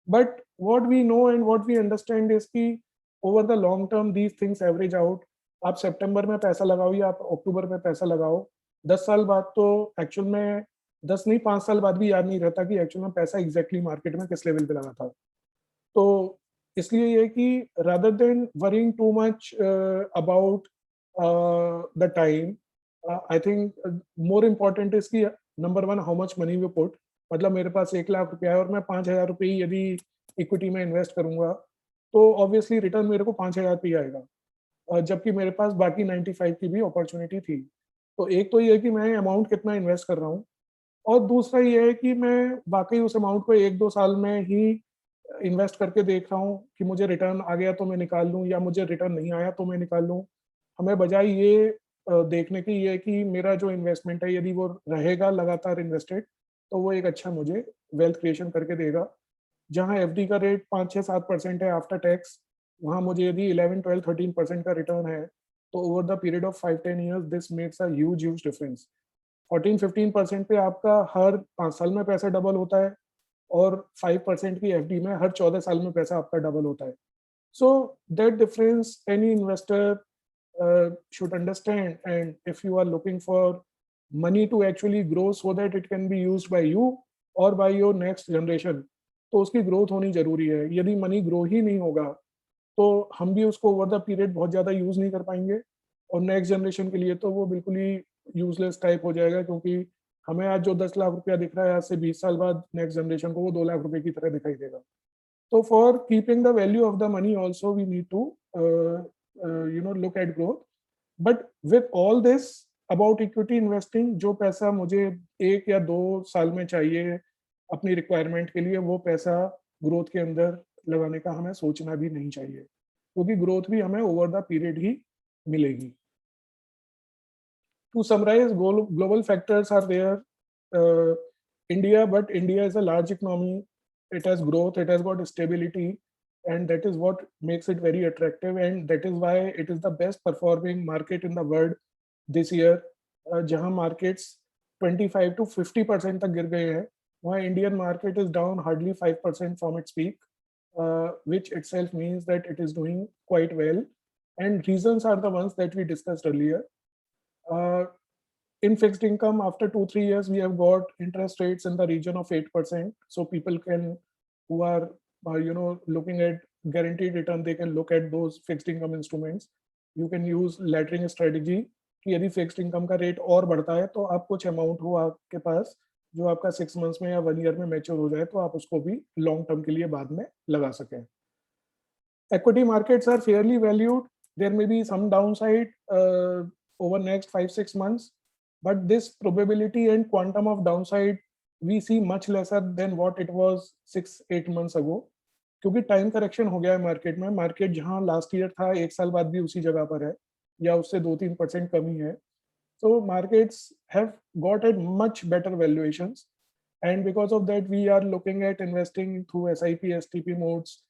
But what we know and what we understand is कि over the long term these things average out. आप सितंबर में पैसा लगाओ या आप अक्टूबर में पैसा लगाओ, 10 साल बाद तो एक्चुअल में 10 नहीं, 5 साल बाद भी याद नहीं रहता कि एक्चुअल में पैसा एग्ज़ैक्टली मार्केट में किस लेवल पे लगा था। तो इसलिए ये कि rather than worrying too much about the time, I think more important is कि number 1 how much money we put. मतलब मेरे पास 1 लाख रुपया है और मैं 5,000 रुपए ही यदि इक्विटी में इन्वेस्ट करूँगा, तो ऑब्वियसली रिटर्न मेरे को 5,000 पे ही आएगा। जबकि मेरे पास बाकी 95 की भी अपॉर्च्युनिटी थी। तो एक तो ये है कि मैं अमाउंट कितना इन्वेस्ट कर रहा हूँ, और दूसरा ये है कि मैं वाक़ई उस अमाउंट को 1-2 साल में ही इन्वेस्ट करके देख रहा हूँ कि मुझे रिटर्न आ गया तो मैं निकाल लूँ या मुझे रिटर्न नहीं आया तो मैं निकाल लूँ। हमें बजाय ये देखने की, ये है कि मेरा जो इन्वेस्टमेंट है यदि वो रहेगा लगातार इन्वेस्टेड, तो वो एक अच्छा मुझे वेल्थ क्रिएशन करके देगा। जहाँ एफडी का रेट 5-6-7% है आफ्टर टैक्स, वहाँ मुझे यदि 11, 12, 13% का रिटर्न है, तो over the period of 5-10 years this makes a huge huge difference. 14-15% पे आपका हर 5 साल में पैसा डबल होता है, और 5% की एफडी में हर 14 साल में पैसा आपका डबल होता है। So that difference any investor should understand, and if you are looking for money to actually grow so that it can be used by you or by your next generation, तो उसकी growth होनी ज़रूरी है। यदि money grow ही नहीं होगा, तो हम भी उसको ओवर द पीरियड बहुत ज़्यादा यूज़ नहीं कर पाएँगे, और नेक्स्ट जनरेशन के लिए तो वो बिल्कुल ही यूज़लेस टाइप हो जाएगा, क्योंकि हमें आज जो 10 लाख रुपया दिख रहा है, आज से 20 साल बाद नेक्स्ट जनरेशन को वो 2 लाख रुपए की तरह दिखाई देगा। So for keeping the value of the money also we need to look at growth. But with all this about equity investing, जो पैसा मुझे 1 या 2 साल में चाहिए अपनी रिक्वायरमेंट के लिए, वो पैसा ग्रोथ के अंदर लगाने का हमें सोचना भी नहीं चाहिए, क्योंकि ग्रोथ भी हमें ओवर द पीरियड ही मिलेगी। To summarize, global factors are there. India, but India is a large economy. It has growth, it has got stability, and that is what makes it very attractive. And that is why it is the best performing market in the world this year. जहाँ markets 25 to 50% तक गिर गए हैं, वहाँ Indian market is down hardly 5% from its peak, which itself means that it is doing quite well. And reasons are the ones that we discussed earlier. Uh, in fixed income, after 2-3 years, we have got interest rates in the region of 8%. So people can, who are looking at guaranteed return, they can look at those fixed income instruments. You can use laddering strategy कि यदि fixed income का rate और बढ़ता है तो आप कुछ amount हो आपके पास जो आपका 6 मंथ्स में या 1 ईयर में मैच्योर हो जाए, तो आप उसको भी लॉन्ग टर्म के लिए बाद में लगा सकें। Equity markets are fairly valued. There may be some downside over next 5-6 months, but this probability and quantum of downside we see much lesser than what it was 6-8 months ago. क्योंकि time correction हो गया है market में। Market जहां last year था, 1 साल बाद भी उसी जगह पर है या उससे 2-3% कम ही है। So markets have got at much better valuations, and because of that, we are looking at investing through SIP, STP modes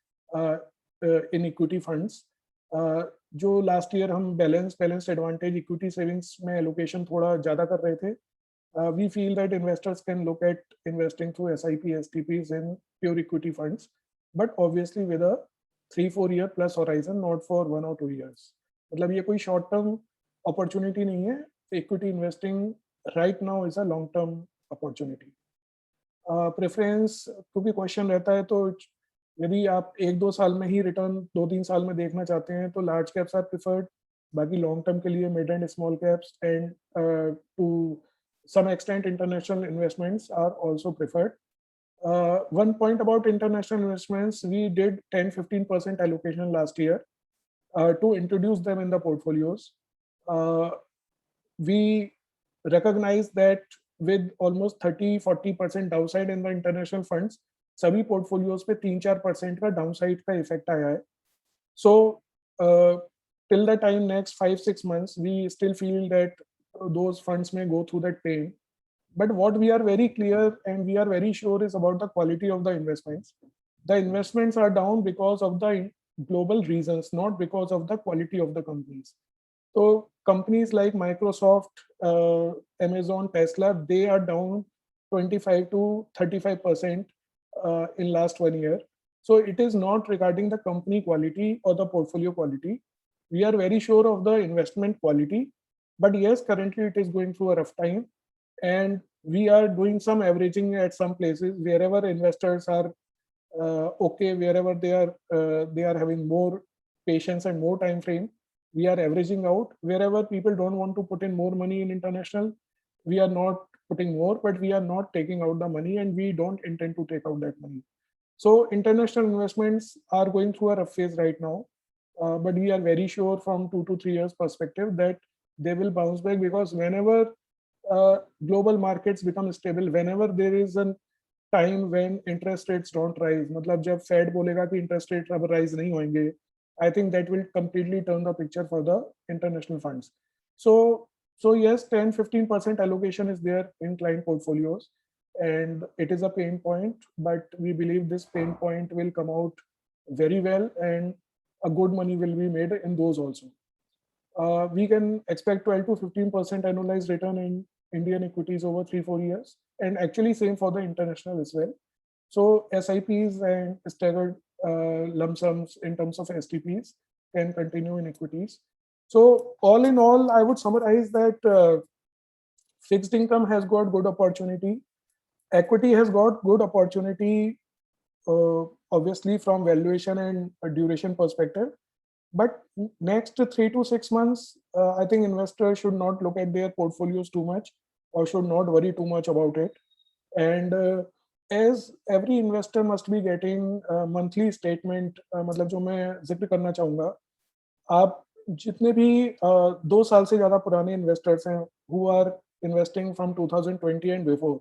in equity funds. जो लास्ट ईयर हम बैलेंस्ड एडवांटेज इक्विटी सेविंग्स में एलोकेशन थोड़ा ज़्यादा कर रहे थे, we feel that investors can look at investing through SIP, STPs in pure equity funds, but obviously with a 3-4 year plus horizon, not for 1 or 2 years. मतलब ये कोई short term opportunity नहीं है. Equity investing right now is a long term opportunity. Preference क्योंकि question रहता है, तो यदि आप 1-2 साल में ही रिटर्न 2-3 साल में देखना चाहते हैं तो लार्ज कैप्स आर प्रेफर्ड. बाकी लॉन्ग टर्म के लिए mid and small caps and to some extent international investments are also preferred. One point about international investments, we did 10-15% allocation last year to introduce them in the portfolios. We recognize that with almost 30-40% downside in the international funds, सभी portfolios पे 3-4% का downside का effect आया है. So till the time next 5-6 months, we still feel that those funds may go through that pain. But what we are very clear and we are very sure is about the quality of the investments. The investments are down because of the global reasons, not because of the quality of the companies. So companies like Microsoft, Amazon, Tesla, they are down 25-35% in last 1 year. So it is not regarding the company quality or the portfolio quality. We are very sure of the investment quality. But yes, currently it is going through a rough time, and we are doing some averaging at some places wherever investors are okay, wherever they are having more patience and more time frame. We are averaging out. Wherever people don't want to put in more money in international, we are not putting more, but we are not taking out the money, and we don't intend to take out that money. So international investments are going through a rough phase right now, but we are very sure from 2 to 3 years perspective that they will bounce back, because whenever global markets become stable, whenever there is a time when interest rates don't rise, मतलब जब Fed बोलेगा कि interest rates अब rise नहीं होंगे, I think that will completely turn the picture for the international funds. So yes, 10-15% allocation is there in client portfolios, and it is a pain point, but we believe this pain point will come out very well, and a good money will be made in those also. We can expect 12-15% annualized return in Indian equities over 3-4 years, and actually same for the international as well. So SIPs and staggered lump sums in terms of STPs can continue in equities. So all in all, I would summarize that fixed income has got good opportunity, equity has got good opportunity, obviously from valuation and duration perspective. But next 3 to 6 months, I think investors should not look at their portfolios too much, or should not worry too much about it. And as every investor must be getting monthly statement, मतलब जो मैं जिक्र करना चाहूँगा, आप जितने भी 2 साल से ज़्यादा पुराने इन्वेस्टर्स हैं who are investing from 2020 and before,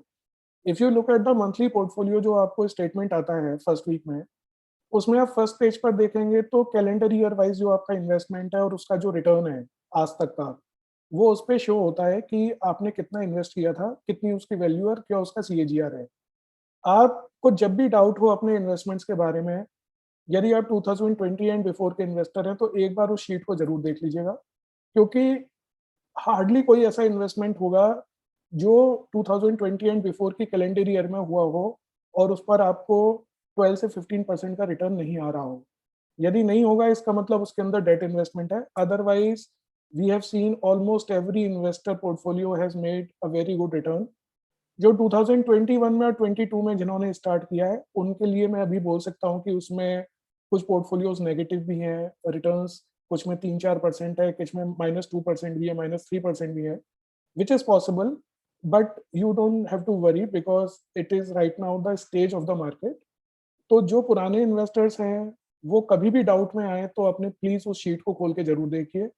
if you look at the monthly portfolio जो आपको स्टेटमेंट आता है फर्स्ट वीक में, उसमें आप फर्स्ट पेज पर देखेंगे तो कैलेंडर ईयर वाइज जो आपका इन्वेस्टमेंट है और उसका जो रिटर्न है आज तक का, वो उस पे शो होता है कि आपने कितना इन्वेस्ट किया था, कितनी उसकी वैल्यू और क्या उसका CAGR है. आपको जब भी डाउट हो अपने इन्वेस्टमेंट्स के बारे में, यदि आप 2020 एंड बिफोर के इन्वेस्टर हैं, तो एक बार उस शीट को जरूर देख लीजिएगा, क्योंकि हार्डली कोई ऐसा इन्वेस्टमेंट होगा जो 2020 एंड बिफोर की कैलेंडर ईयर में हुआ हो और उस पर आपको 12 से 15% का रिटर्न नहीं आ रहा हो. यदि नहीं होगा, इसका मतलब उसके अंदर डेट इन्वेस्टमेंट है. Otherwise we have seen almost every investor portfolio has made a very good return. जो 2021 में और 22 में जिन्होंने स्टार्ट किया है, उनके लिए मैं अभी बोल सकता हूँ कि उसमें कुछ पोर्टफोलियोज नेगेटिव भी हैं, रिटर्न्स कुछ में 3-4% है, कुछ में -2% भी है, -3% भी है, which is possible, but you don't have to worry because it is right now the stage of the market. तो जो पुराने इन्वेस्टर्स हैं, वो कभी भी डाउट में आए तो अपने प्लीज उस शीट को खोल के जरूर देखिए.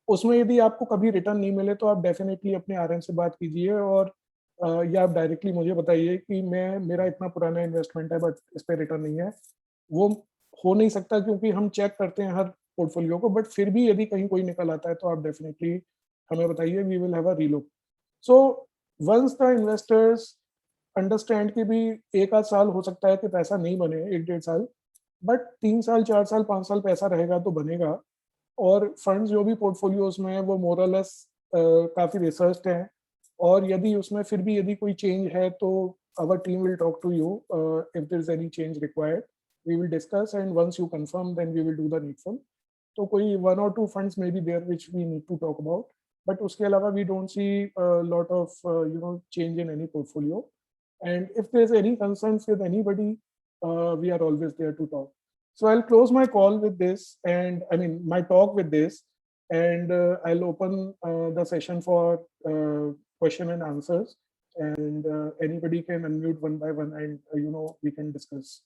उसमें यदि आपको कभी रिटर्न नहीं मिले तो आप डेफिनेटली अपने RM से बात कीजिए, और या आप डायरेक्टली मुझे बताइए कि मेरा इतना पुराना इन्वेस्टमेंट है बट इस पे रिटर्न नहीं है. वो हो नहीं सकता क्योंकि हम चेक करते हैं हर पोर्टफोलियो को, बट फिर भी यदि कहीं कोई निकल आता है तो आप डेफिनेटली हमें बताइए, we will have a relook. So once the investors understand कि भी 1 आध साल हो सकता है कि पैसा नहीं बने, 1 डेढ़ साल, बट 3 साल, 4 साल, 5 साल पैसा रहेगा तो बनेगा। और फंड्स जो भी पोर्टफोलियोज में है वो मोर और लेस काफ़ी रिसर्च्ड हैं, और यदि उसमें फिर भी यदि कोई चेंज है तो our team will talk to you if there is any change required, we will discuss and once you confirm then we will do the needful. तो कोई 1 और 2 funds may be there which we need to talk about, but उसके अलावा we don't see lot of change in any portfolio, and if there is any concerns with anybody we are always there to talk. So I'll close my call with this, and I mean my talk with this, and I'll open the session for question and answers, and anybody can unmute one by one, and we can discuss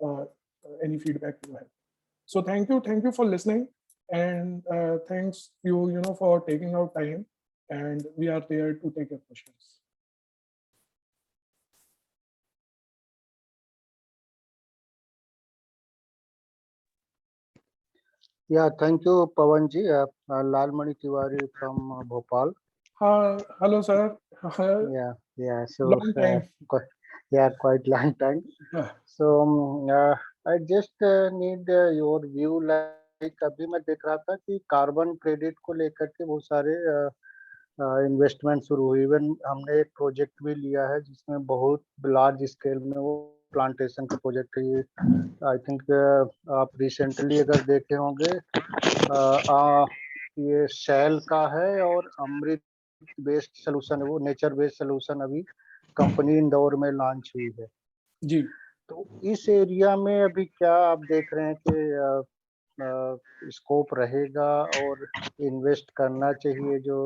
uh, any feedback you have. So thank you for listening, and thanks you for taking out time, and we are there to take your questions. Yeah, thank you, Pawanji. Lalmani Tiwari from Bhopal. Hello, sir. Yeah. So, Long time. quite long time. So, I just need your view. Like अभी मैं देख रहा था कि carbon credit को लेकर के बहुत सारे इन्वेस्टमेंट शुरू हुई। इवन हमने एक प्रोजेक्ट भी लिया है जिसमें बहुत लार्ज स्केल में वो प्लांटेशन का प्रोजेक्ट है। आई थिंक आप रिसेंटली अगर देखे होंगे ये शैल का है और अमृत बेस्ड सोल्यूशन है, वो नेचर बेस्ड सोल्यूशन अभी कंपनी इंदौर में लॉन्च हुई है जी। तो इस एरिया में अभी क्या आप देख रहे हैं कि स्कोप रहेगा और इन्वेस्ट करना चाहिए जो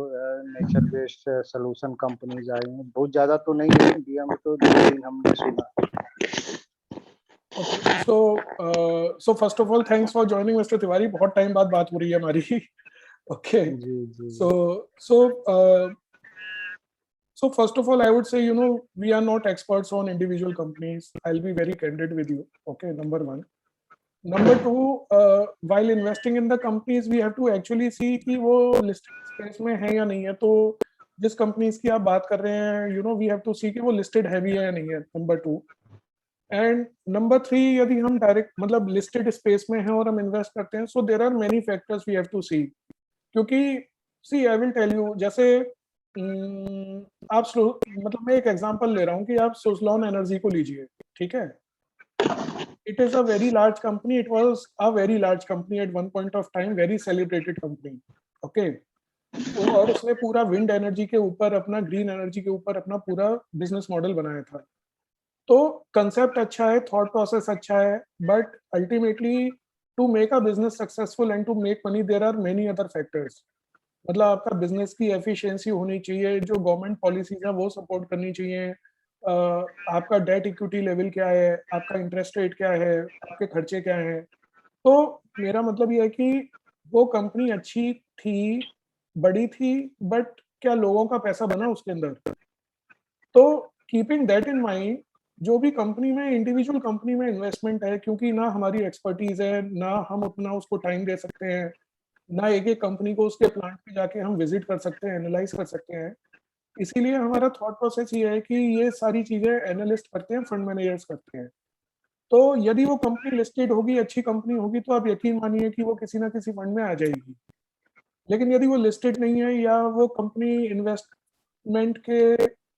नेचर बेस्ड सोल्यूशन कंपनीज आई हैं? बहुत ज्यादा तो नहीं है इंडिया में, तो 2-3 हमने सुना। Okay, so first of all, thanks for joining, Mr. Tiwari. बहुत टाइम बाद बात हो रही है हमारी. Okay. Ji. So first of all, I would say, we are not experts on individual companies. I'll be very candid with you. Okay, number one. Number two, while investing in the companies, we have to actually see कि वो listed space में है या नहीं है. तो जिस companies की आप बात कर रहे हैं, we have to see कि वो listed है भी है या नहीं है. Number two. एंड नंबर 3, यदि हम डायरेक्ट मतलब लिस्टेड स्पेस में हैं और हम इन्वेस्ट करते हैं, so there are many factors we have to see, क्योंकि see I will tell you, जैसे आप मतलब मैं एक एग्जांपल ले रहा हूँ कि आप सुजलॉन एनर्जी को लीजिए, ठीक है? It is a very large company, it was a very large company at one point of time, very celebrated company, okay. और उसने पूरा विंड एनर्जी के ऊपर, अपना ग्रीन एनर्जी के ऊपर अपना पूरा बिजनेस मॉडल बनाया था। तो कंसेप्ट अच्छा है, थॉट प्रोसेस अच्छा है, but ultimately to make a business successful and to make money there are many other factors. मतलब आपका बिजनेस की एफिशिएंसी होनी चाहिए, जो गवर्नमेंट पॉलिसीज है वो सपोर्ट करनी चाहिए, आपका डेट इक्विटी लेवल क्या है, आपका इंटरेस्ट रेट क्या है, आपके खर्चे क्या हैं। तो मेरा मतलब ये है कि वो कंपनी अच्छी थी, बड़ी थी, बट क्या लोगों का पैसा बना उसके अंदर? तो कीपिंग दैट इन माइंड, जो भी कंपनी में, इंडिविजुअल कंपनी में इन्वेस्टमेंट है, क्योंकि ना हमारी एक्सपर्टीज है, ना हम उतना उसको टाइम दे सकते हैं, ना एक कंपनी को उसके प्लांट पे जाके हम विजिट कर सकते हैं, एनालाइज कर सकते हैं। इसीलिए हमारा थॉट प्रोसेस ये है कि ये सारी चीजें एनालिस्ट करते हैं, फंड मैनेजर्स करते हैं। तो यदि वो कंपनी लिस्टेड होगी, अच्छी कंपनी होगी, तो आप यकीन मानिए कि वो किसी ना किसी फंड में आ जाएगी। लेकिन यदि वो लिस्टेड नहीं है, या वो कंपनी इन्वेस्टमेंट के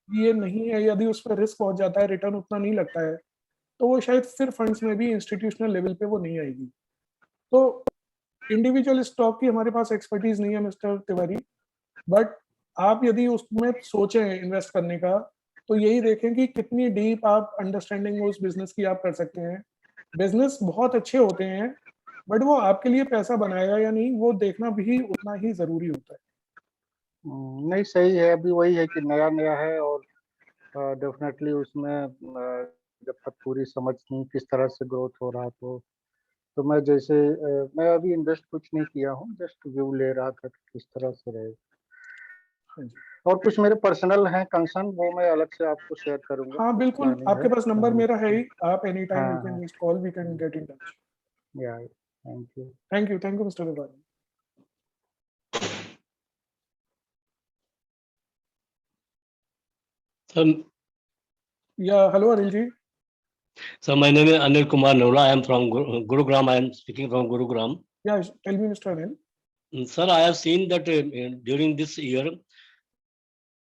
ये नहीं है, यदि उस पर रिस्क पहुंच जाता है, रिटर्न उतना नहीं लगता है, तो वो शायद फिर फंड्स में भी इंस्टीट्यूशनल लेवल पे वो नहीं आएगी। तो इंडिविजुअल स्टॉक की हमारे पास एक्सपर्टीज नहीं है मिस्टर तिवारी, बट आप यदि उसमें सोचें इन्वेस्ट करने का, तो यही देखें कि कितनी डीप आप अंडरस्टैंडिंग उस बिजनेस की आप कर सकते हैं। बिजनेस बहुत अच्छे होते हैं, बट वो आपके लिए पैसा बनाएगा या नहीं, वो देखना भी उतना ही जरूरी होता है। नहीं, सही है। अभी वही है कि नया नया है और डेफिनेटली उसमें जब तक पूरी समझ नहीं किस तरह से ग्रोथ हो रहा, तो मैं जैसे मैं अभी इन्वेस्ट कुछ नहीं किया हूँ, जस्ट व्यू ले रहा था कि किस तरह से रहे। हाँ जी। और कुछ मेरे पर्सनल हैं कंसर्न, वो मैं अलग से आपको शेयर करूंगा। हाँ कुछ बिल्कुल, प्लानिंग आपके है। पास नंबर मेरा है ही, आप एनी टाइम यू कैन हाँ। Just call, we can get in touch. या thank you. Thank you mister Tiwari. Hello, Anil ji. So my name is Anil Kumar Nola. I am from Gurugram. I am speaking from Gurugram. Yeah, tell me, Mr. Anil. Sir, I have seen that during this year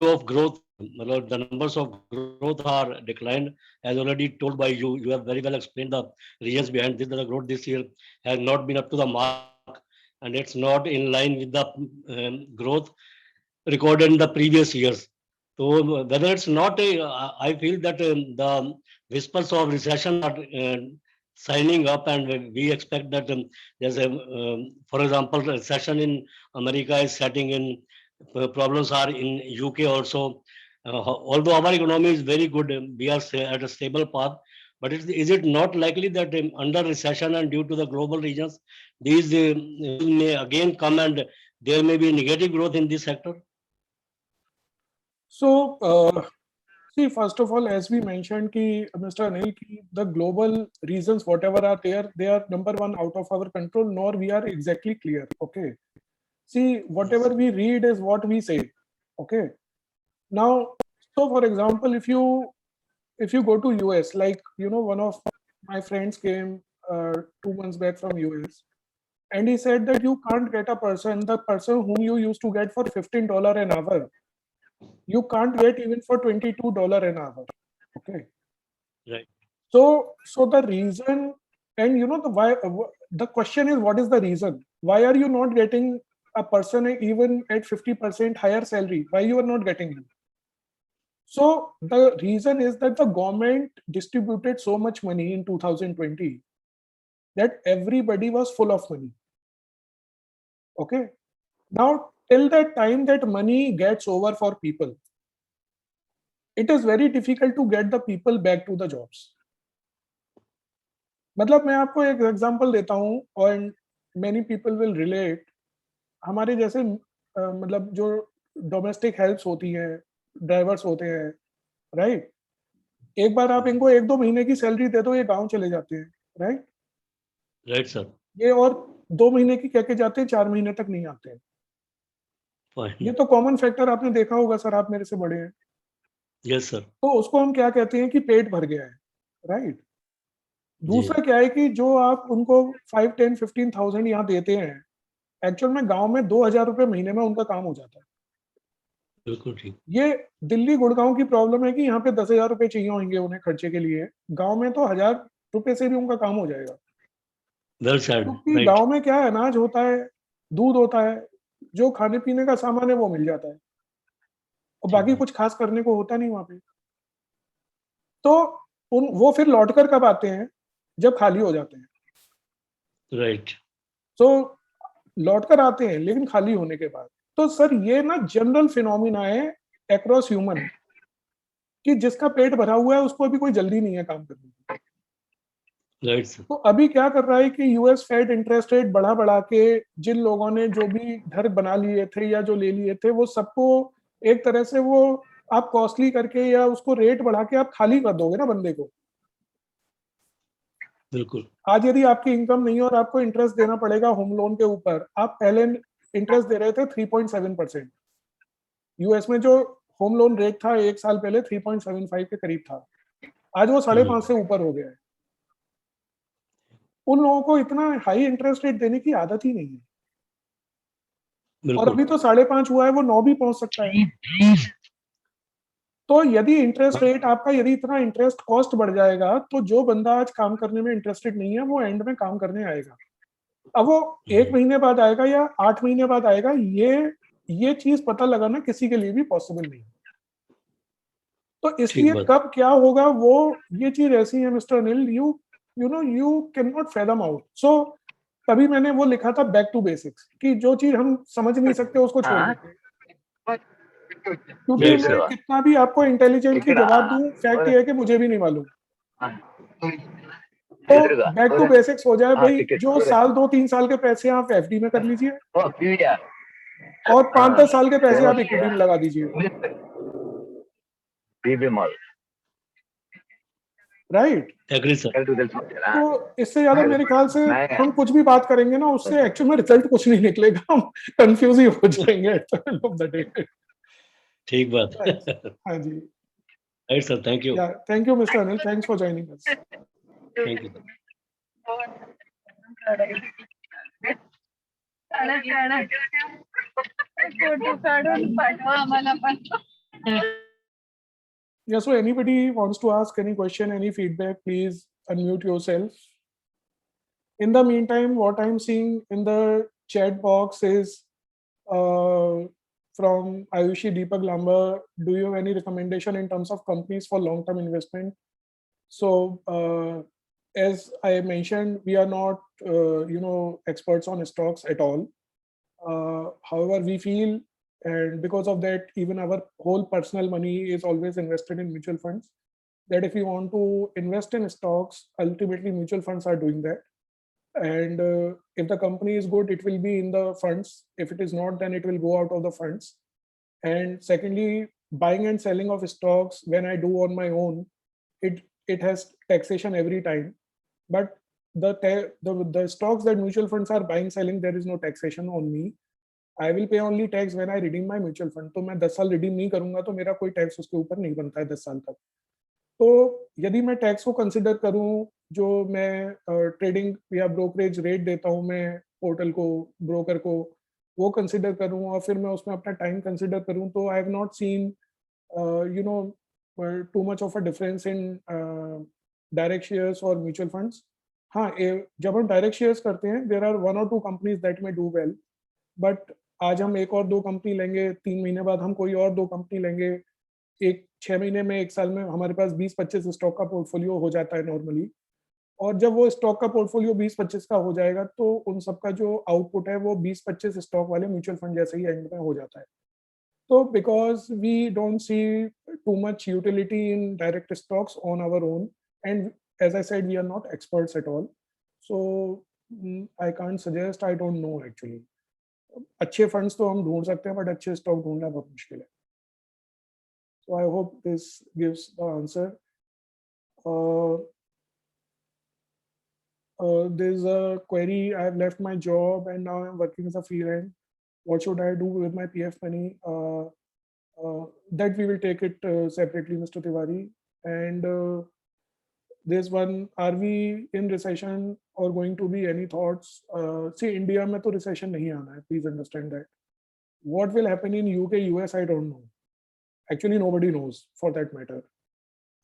of growth, the numbers of growth are declined. As already told by you, you have very well explained the reasons behind this. That the growth this year has not been up to the mark, and it's not in line with the growth recorded in the previous years. So whether it's not, I feel that the whispers of recession are signing up, and we expect that there's a, for example, recession in America is setting in. Problems are in UK also. Although our economy is very good, we are at a stable path. But is it not likely that under recession and due to the global regions, these may again come and there may be negative growth in this sector? So, see, first of all, as we mentioned, Mr. Anil, the global reasons, whatever are there, they are number one out of our control, nor we are exactly clear. Okay. See, whatever we read is what we say. Okay. Now, so for example, if you go to US, like, one of my friends came 2 months back from US, and he said that you can't get the person whom you used to get for $15 an hour, you can't get even for $22 an hour. Okay. Right. So the reason, and the question is, what is the reason? Why are you not getting a person even at 50% higher salary? Why you are not getting him? So the reason is that the government distributed so much money in 2020 that everybody was full of money. Okay. Now, till that time that money gets over for people, it is very difficult to get the people back to the jobs. मतलब मैं आपको एक example देता हूँ और many people will relate. हमारे जैसे मतलब जो डोमेस्टिक हेल्प्स होती हैं, ड्राइवर्स होते हैं, राइट? एक बार आप इनको 1-2 महीने की सैलरी दे दो, ये गांव चले जाते हैं, राइट? Right sir. ये और 2 महीने की कह के जाते हैं, 4 महीने तक नहीं आते हैं। ये तो कॉमन फैक्टर आपने देखा होगा सर, आप मेरे से बड़े हैं। Yes sir. तो उसको हम क्या कहते हैं कि पेट भर गया है, राइट? दूसरा क्या है कि जो आप उनको 5, 10, 15,000 यहाँ देते हैं, एक्चुअल में गांव में 2,000 रुपए महीने में उनका काम हो जाता है। बिल्कुल ठीक। ये दिल्ली गुड़गांव की प्रॉब्लम है कि यहाँ पे 10,000 रुपए चाहिए होंगे उन्हें खर्चे के लिए, गांव में तो 1,000 रुपए से भी उनका काम हो जाएगा। क्योंकि गांव में क्या है, अनाज होता है, दूध होता है, जो खाने पीने का सामान है वो मिल जाता है और बाकी कुछ खास करने को होता नहीं वहां पे। तो वो फिर लौटकर कब आते हैं? जब खाली हो जाते हैं। राइट। तो लौटकर आते हैं लेकिन खाली होने के बाद। तो सर ये ना जनरल फिनोमिना है अक्रॉस ह्यूमन कि जिसका पेट भरा हुआ है उसको अभी कोई जल्दी नहीं है काम करने की। राइट। तो अभी क्या कर रहा है कि यूएस फेड इंटरेस्ट रेट बढ़ा के जिन लोगों ने जो भी घर बना लिए थे या जो ले लिए थे वो सबको एक तरह से वो आप कॉस्टली करके या उसको रेट बढ़ा के आप खाली कर दोगे ना बंदे को। बिल्कुल। आज यदि आपकी इनकम नहीं है और आपको इंटरेस्ट देना पड़ेगा होम लोन के ऊपर, आप पहले इंटरेस्ट दे रहे थे 3.7%। यूएस में जो होम लोन रेट था 1 साल पहले 3.75 के करीब था, आज वो 5.5 से ऊपर हो गया है। उन लोगों को इतना हाई इंटरेस्ट रेट देने की आदत ही नहीं है। और अभी तो 5.5 हुआ है, वो 9 भी पहुंच सकता है। तो यदि इंटरेस्ट रेट आपका, यदि इतना इंटरेस्ट कॉस्ट बढ़ जाएगा तो जो बंदा आज काम करने में इंटरेस्टेड नहीं है वो एंड में काम करने आएगा। अब वो 1 महीने बाद आएगा या 8 महीने बाद आएगा, ये चीज पता लगाना किसी के लिए भी पॉसिबल नहीं। तो इसलिए कब क्या होगा वो ये चीज ऐसी है mister Anil, you cannot fathom out. So तभी मैंने वो लिखा था बैक टू बेसिक्स कि जो चीज हम समझ नहीं सकते उसको छोड़ देते हैं। क्योंकि मैं कितना भी आपको इंटेलिजेंटली जवाब दूं, फैक्ट ये है कि मुझे भी नहीं मालूम। तो बैक टू बेसिक्स हो जाए भाई, जो साल 2-3 साल के पैसे आप एफडी में कर लीजिए और 5-10 साल के पैसे आप इक्विटी में लगा दीजिए। राइट। तो इससे ज्यादा मेरे ख्याल से हम कुछ भी बात करेंगे ना, उससे एक्चुअल में रिजल्ट कुछ नहीं निकलेगा, हम कंफ्यूज ही हो जाएंगे। ठीक बात। हाँ जी। Right, sir. Thank you. Yeah, thank you, Mr. Anil. Thanks for joining us. Thank you. Yeah, so anybody wants to ask any question, any feedback, please unmute yourself. In the meantime, what I'm seeing in the chat box is from Ayushi Deepak Lamba, do you have any recommendation in terms of companies for long-term investment? So as I mentioned, we are not, experts on stocks at all. However, we feel, and because of that, even our whole personal money is always invested in mutual funds, that if you want to invest in stocks, ultimately mutual funds are doing that. And if the company is good, it will be in the funds. If it is not, then it will go out of the funds. And secondly, buying and selling of stocks, when I do on my own, it has taxation every time. But the stocks that mutual funds are buying, selling, there is no taxation on me. I will pay only tax when I redeem my mutual fund. तो मैं 10 साल redeem नहीं करूंगा तो मेरा कोई tax उसके ऊपर नहीं बनता है 10 साल तक. तो यदि मैं टैक्स को कंसिडर करूं, जो मैं ट्रेडिंग या ब्रोकरेज रेट देता हूं मैं पोर्टल को, ब्रोकर को, वो कंसिडर करूं और फिर मैं उसमें अपना टाइम कंसिडर करूं, तो I have not seen too much of a difference in direct shares or mutual funds. हाँ, जब हम डायरेक्ट शेयर्स करते हैं, there are 1 or 2 companies that may do well, but आज हम 1 और 2 कंपनी लेंगे, 3 महीने बाद हम कोई और 2 कंपनी लेंगे, 6 महीने में, 1 साल में हमारे पास 20-25 स्टॉक का पोर्टफोलियो हो जाता है नॉर्मली. और जब वो स्टॉक का पोर्टफोलियो 20-25 का हो जाएगा, तो उन सबका जो आउटपुट है वो 20-25 स्टॉक वाले म्यूचुअल फंड जैसे ही एंड में हो जाता है. So because we don't see too much utility in direct stocks on our own, and as I said, we are not experts at all. So I can't suggest, I don't know actually. अच्छे funds तो हम ढूंढ सकते हैं, but अच्छे stock ढूंढना बहुत मुश्किल है. So I hope this gives the answer. There's a query, I have left my job and now I'm working as a freelance. What should I do with my PF money? That we will take it separately, Mr. Tiwari. And there's one, are we in recession or going to be any thoughts? See, India में तो recession नहीं आना है, please understand that. What will happen in UK, US, I don't know. Actually, nobody knows for that matter.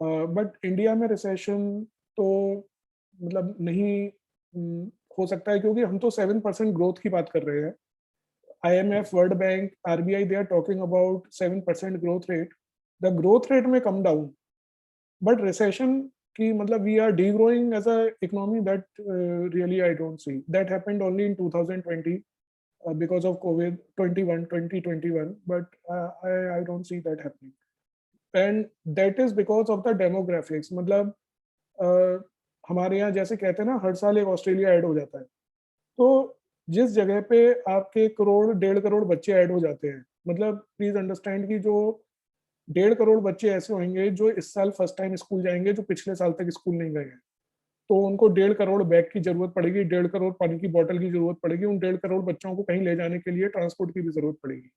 But India में recession तो मतलब नहीं हो सकता है, क्योंकि हम तो 7% ग्रोथ की बात कर रहे हैं. IMF, World Bank, RBI, they are talking about 7% growth rate. The growth rate may come down, but recession ki matlab we are degrowing as a economy, that really I don't see. That happened only in 2020 because of COVID, 2021, but I don't see that happening. And that is because of the demographics. मतलब हमारे यहाँ जैसे कहते हैं ना, हर साल एक Australia add हो जाता है. तो जिस जगह पे आपके 1.5 करोड़ बच्चे ऐड हो जाते हैं, मतलब प्लीज अंडरस्टैंड कि जो 1.5 करोड़ बच्चे ऐसे होंगे जो इस साल फर्स्ट टाइम स्कूल जाएंगे, जो पिछले साल तक स्कूल नहीं गए हैं, तो उनको 1.5 करोड़ बैग की जरूरत पड़ेगी, 1.5 करोड़ पानी की बोतल की जरूरत पड़ेगी, उन 1.5 करोड़ बच्चों को कहीं ले जाने के लिए ट्रांसपोर्ट की भी जरूरत पड़ेगी.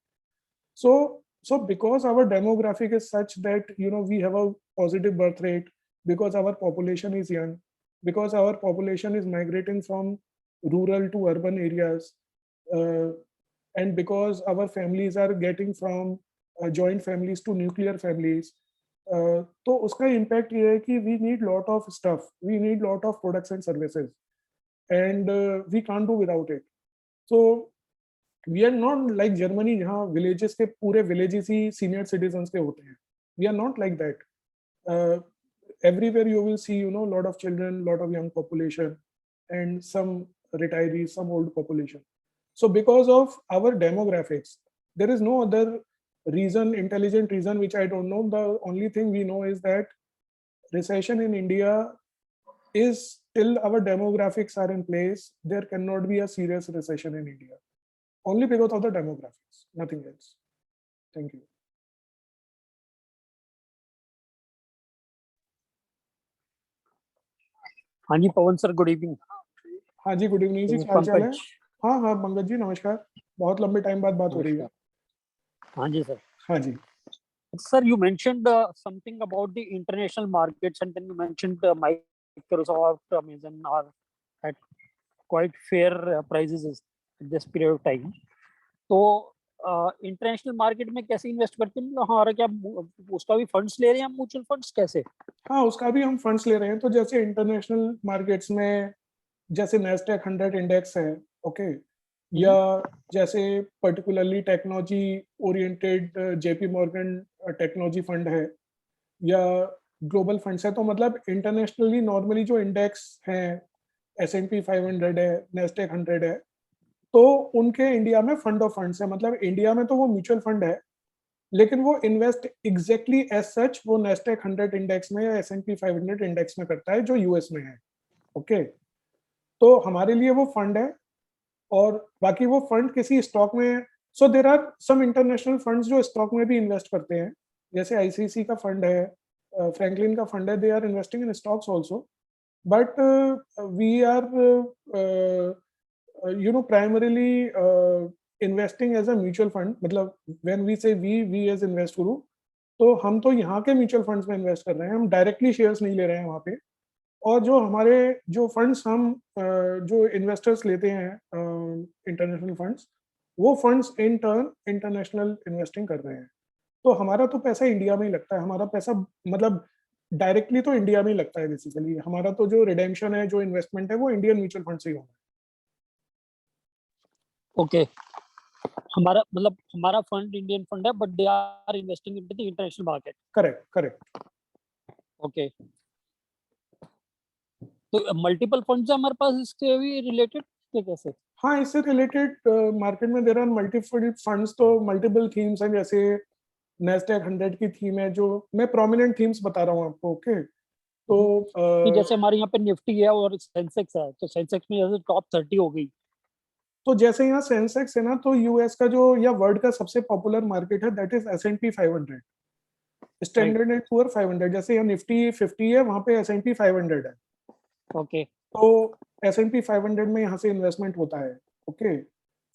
So because our demographic is such that we have a positive birth rate, because our population is young, because our population is migrating from rural to urban areas, and because our families are getting from joint families to nuclear families, तो उसका impact ये है कि we need lot of stuff, we need lot of products and services, and we can't do without it. So we are not like Germany, जहाँ villages के पूरे villages ही senior citizens के होते हैं. We are not like that. Everywhere you will see, lot of children, lot of young population, and some retirees, some old population. So because of our demographics, there is no other reason, intelligent reason, which I don't know. The only thing we know is that recession in India is, till our demographics are in place, there cannot be a serious recession in India. Only because of the demographics, nothing else. Thank you. हाँ जी पवन sir, good evening. हाँ जी, good evening जी, क्या हाल चाल है? हाँ हाँ पंकज जी, नमस्कार. बहुत लंबे टाइम बाद बात हो रही है. हाँ जी सर. हाँ जी. Sir, you mentioned something about the international markets, and then you mentioned Microsoft, Amazon are at quite fair prices at this period of time. तो इंटरनेशनल मार्केट में कैसे इन्वेस्ट करते हैं? हमारा क्या उसका भी फंड्स ले रहे हैं, म्यूचुअल फंड्स कैसे? हाँ, उसका भी हम फंड्स ले रहे हैं। तो जैसे इंटरनेशनल मार्केट्स में जैसे नैस्डैक 100 इंडेक्स है, ओके, या जैसे particularly technology oriented JP Morgan technology fund है, या ग्लोबल फंड्स है। तो मतलब इंटरनेशनली नॉर्मली जो इंडेक्स हैं, S&P 500 है, नैस्डैक 100 है, तो उनके इंडिया में फंड ऑफ फंड्स है। मतलब इंडिया में तो वो म्यूचुअल फंड है, लेकिन वो इन्वेस्ट एग्जैक्टली एज सच वो नैस्डैक 100 इंडेक्स में या S&P 500 इंडेक्स में करता है जो यूएस में है, ओके। तो हमारे लिए वो फंड है, और बाकी वो फंड किसी स्टॉक में, so there are some international funds जो स्टॉक में भी इन्वेस्ट करते हैं, जैसे आईसीसी का फंड है, फ्रैंकलिन का फंड है, they are investing in stocks also, but we are primarily investing as a mutual fund. मतलब when we say we as Invest Guru, तो हम तो यहाँ के म्यूचुअल फंड्स में इन्वेस्ट कर रहे हैं, हम डायरेक्टली शेयर्स नहीं ले रहे हैं वहाँ पे। और जो हमारे जो फंड्स हम जो इन्वेस्टर्स लेते हैं इंटरनेशनल फंड्स, वो funds in turn international investing कर रहे हैं। तो हमारा तो पैसा इंडिया में ही लगता है, हमारा पैसा मतलब डायरेक्टली तो इंडिया में ही लगता है। बेसिकली हमारा तो जो रिडेम्पशन है, जो इन्वेस्टमेंट है, वो इंडियन म्यूचुअल फंड से ही होगा। ओके, हमारा मतलब हमारा फंड इंडियन फंड है, but they are investing into the international market. Correct, correct. Okay, तो मल्टीपल फंड्स है हमारे पास, इससे भी रिलेटेड कैसे? हाँ, इससे रिलेटेड मार्केट में देयर आर मल्टीपल फंड्स, तो मल्टीपल थीम्स हैं। जैसे नैस्डैक 100 की थीम है, जो मैं प्रोमिनेंट थीम्स बता रहा हूँ आपको, ओके। तो जैसे हमारे यहाँ पे निफ्टी है और सेंसेक्स है, तो सेंसेक्स में जैसे टॉप 30 हो गई, तो जैसे यहाँ सेंसेक्स है ना, तो यूएस का जो या वर्ल्ड का सबसे पॉपुलर मार्केट है, that is S&P 500, standard and poor 500। जैसे यहाँ निफ्टी 50 है, वहाँ पे S&P 500 है, ओके। तो S&P 500 में यहाँ से इन्वेस्टमेंट होता है, ओके।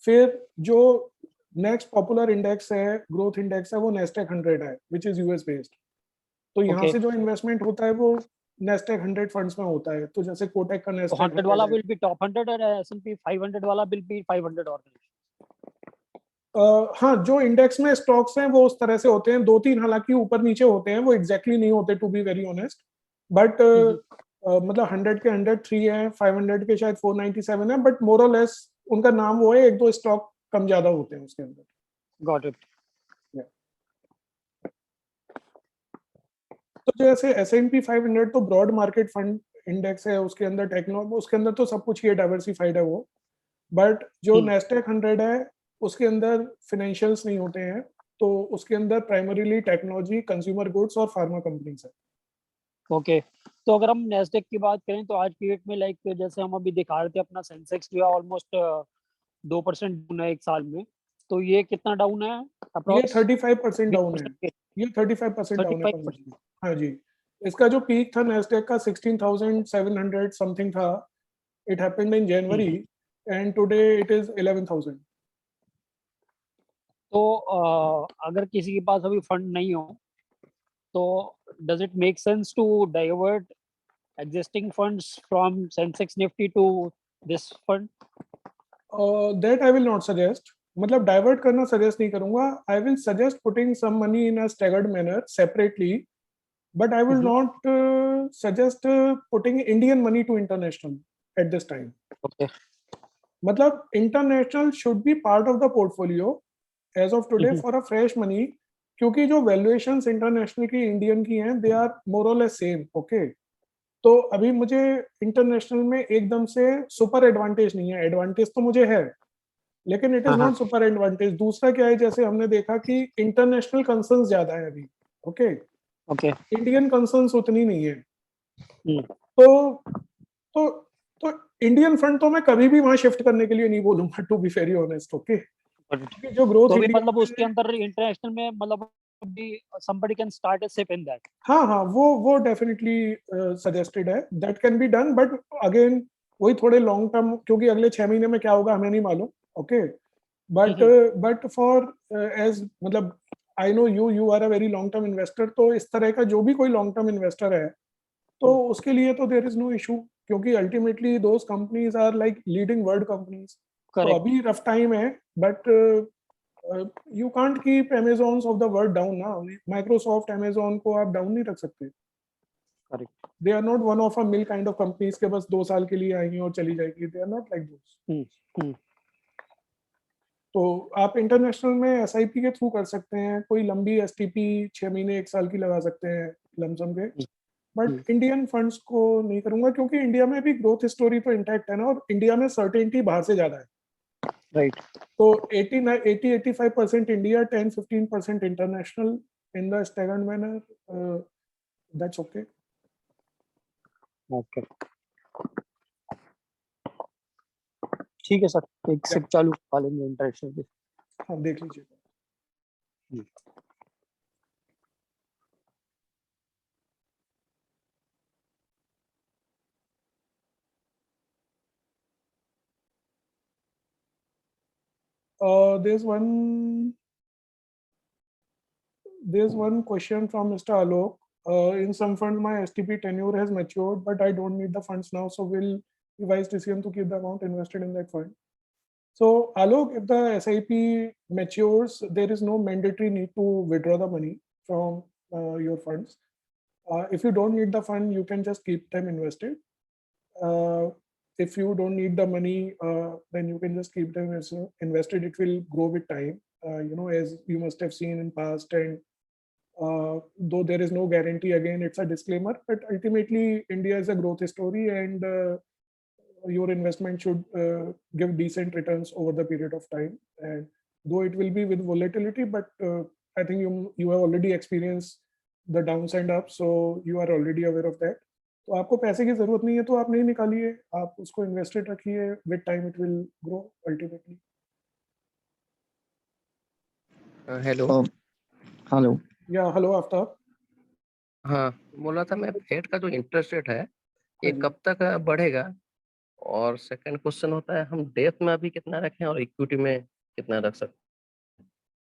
फिर जो नेक्स्ट पॉपुलर इंडेक्स है, ग्रोथ इंडेक्स है, वो नैस्डैक 100 है, विच इज यूएस बेस्ड। तो यहाँ से जो इन्वेस्टमेंट होता है वो नैस्डैक 100 फंड्स में होता है। तो जैसे कोटक का नैस्डैक 100 वाला विल बी टॉप 100 और S&P 500 वाला विल बी 500 ऑर्गेनाइजेशन। हाँ, जो इंडेक्स में स्टॉक्स हैं वो उस तरह से होते हैं, 2-3 हालांकि ऊपर नीचे होते हैं, वो एग्जैक्टली नहीं होते, to be very honest. But मतलब 100 के 103 है, 500 के शायद 497 है, बट मोर और लेस उनका नाम वो है, 1-2 स्टॉक कम ज्यादा होते हैं उसके अंदर। Got it. तो जैसे S&P 500 तो ब्रॉड मार्केट फंड इंडेक्स है, उसके अंदर उसके अंदर तो सब कुछ ये डाइवर्सिफाइड है वो। बट जो नैस्डैक 100 है, उसके अंदर फाइनेंशियल्स नहीं होते हैं, तो उसके अंदर प्राइमरीली टेक्नोलॉजी, कंज्यूमर गुड्स और फार्मा कंपनीज है। ओके, तो अगर हम नैस्डैक की बात करें तो आज की डेट में लाइक जैसे हम अभी दिखा रहे थे, अपना सेंसेक्स जो है ऑलमोस्ट 2% डाउन है एक साल में, तो ये कितना डाउन है? ये 35% डाउन है, ये 35% डाउन है। 35%। हाँ जी, इसका जो पीक था नैस्डैक का 16,700 समथिंग था, it happened in January, and today it is 11,000। तो अगर किसी के पास अभी फंड नहीं हो, तो does it make sense to divert existing funds from Sensex Nifty to this fund? That I will not suggest. मतलब डाइवर्ट करना सजेस्ट नहीं करूंगा। I will suggest putting some money in a staggered manner separately, but I will not suggest putting Indian money to international at this time. Okay. मतलब international should be part of the portfolio as of today for a fresh money, क्योंकि जो valuations international की Indian की हैं, they are more और less same, okay. तो अभी मुझे इंटरनेशनल में एकदम से सुपर एडवांटेज नहीं है, एडवांटेज तो मुझे है, लेकिन it is not super advantage. दूसरा क्या है, जैसे हमने देखा कि इंटरनेशनल कंसर्न्स ज्यादा है अभी, ओके, ओके, इंडियन कंसर्न्स उतनी नहीं है। तो तो इंडियन फंड तो मैं कभी भी वहां शिफ्ट करने के लिए नहीं बोलूंगा, to be very honest, okay. जो ग्रोथ तो भी मतलब उसके अंदर इंटरनेशनल में मतलब भी somebody can start a SIP in that. हाँ, वो डेफिनेटली सजेस्टेड है, that can be done, but again वही थोड़े लॉन्ग टर्म, क्योंकि अगले 6 महीने में क्या होगा हमें नहीं मालूम, ओके। बट फॉर एज मतलब I know you are a very long term investor, तो इस तरह का जो भी कोई लॉन्ग टर्म इन्वेस्टर है तो उसके लिए तो देयर इज नो इशू, क्योंकि ultimately those companies are like leading world companies. तो Correct. अभी रफ टाइम है, but you can't keep Amazons of the world down ना। माइक्रोसॉफ्ट Amazon को आप डाउन नहीं रख सकते। Correct. They are not one of a mill kind of companies के बस 2 साल के लिए आएंगी और चली जाएगी। They are not like those. तो आप इंटरनेशनल में एसआईपी के थ्रू कर सकते हैं, कोई लंबी एसटीपी 6 महीने 1 साल की लगा सकते हैं लमसम के, बट इंडियन फंड्स को नहीं करूंगा, क्योंकि इंडिया में भी ग्रोथ स्टोरी तो इंटैक्ट है ना, और इंडिया में सर्टेनिटी बाहर से ज्यादा है। Right. तो 80-85% India, 10-15% international in the staggered manner, that's okay. Okay. ठीक है सर, एक से चालू कर लेंगे इंटरेक्शन पे। हाँ देख लीजिए। There's one question from Mr. Alok. In some fund, my STP tenure has matured, but I don't need the funds now. So will be wise decision to keep the amount invested in that fund. So Alok, if the SIP matures, there is no mandatory need to withdraw the money from your funds. If you don't need the fund, you can just keep them invested. If you don't need the money, then you can just keep them invested. It will grow with time, as you must have seen in past. And though there is no guarantee, again, it's a disclaimer, but ultimately India is a growth story, and your investment should give decent returns over the period of time. And though it will be with volatility, but I think you have already experienced the downside up, so you are already aware of that. तो आपको पैसे की जरूरत नहीं है तो आप नहीं निकालिए, आप उसको इन्वेस्टेड रखिए, with time it will grow ultimately. Hello hello या हेलो आफ्ताब। हाँ, बोला था मैं फेड का जो इंटरेस्ट रेट है ये हाँ जी। कब तक बढ़ेगा, और सेकंड क्वेश्चन होता है हम डेट में अभी कितना रखें और इक्विटी में कितना रख सकते हैं।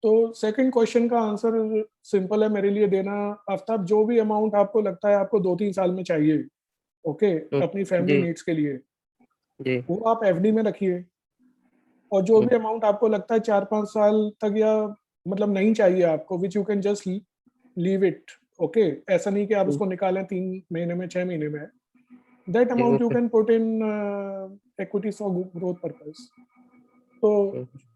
तो सेकंड क्वेश्चन का आंसर सिंपल है मेरे लिए देना, आफ्ताब। जो भी अमाउंट आपको लगता है आपको 2-3 साल में चाहिए, ओके, अपनी फैमिली जी नीड्स के लिए, जी वो आप एफडी में रखिए। और जो भी अमाउंट आपको लगता है 4-5 साल तक या मतलब नहीं चाहिए आपको, which you can just leave it, okay. ऐसा नहीं कि आप उसको निकालें 3 महीने में, 6 महीने में, that amount you can put in equity for growth purpose. तो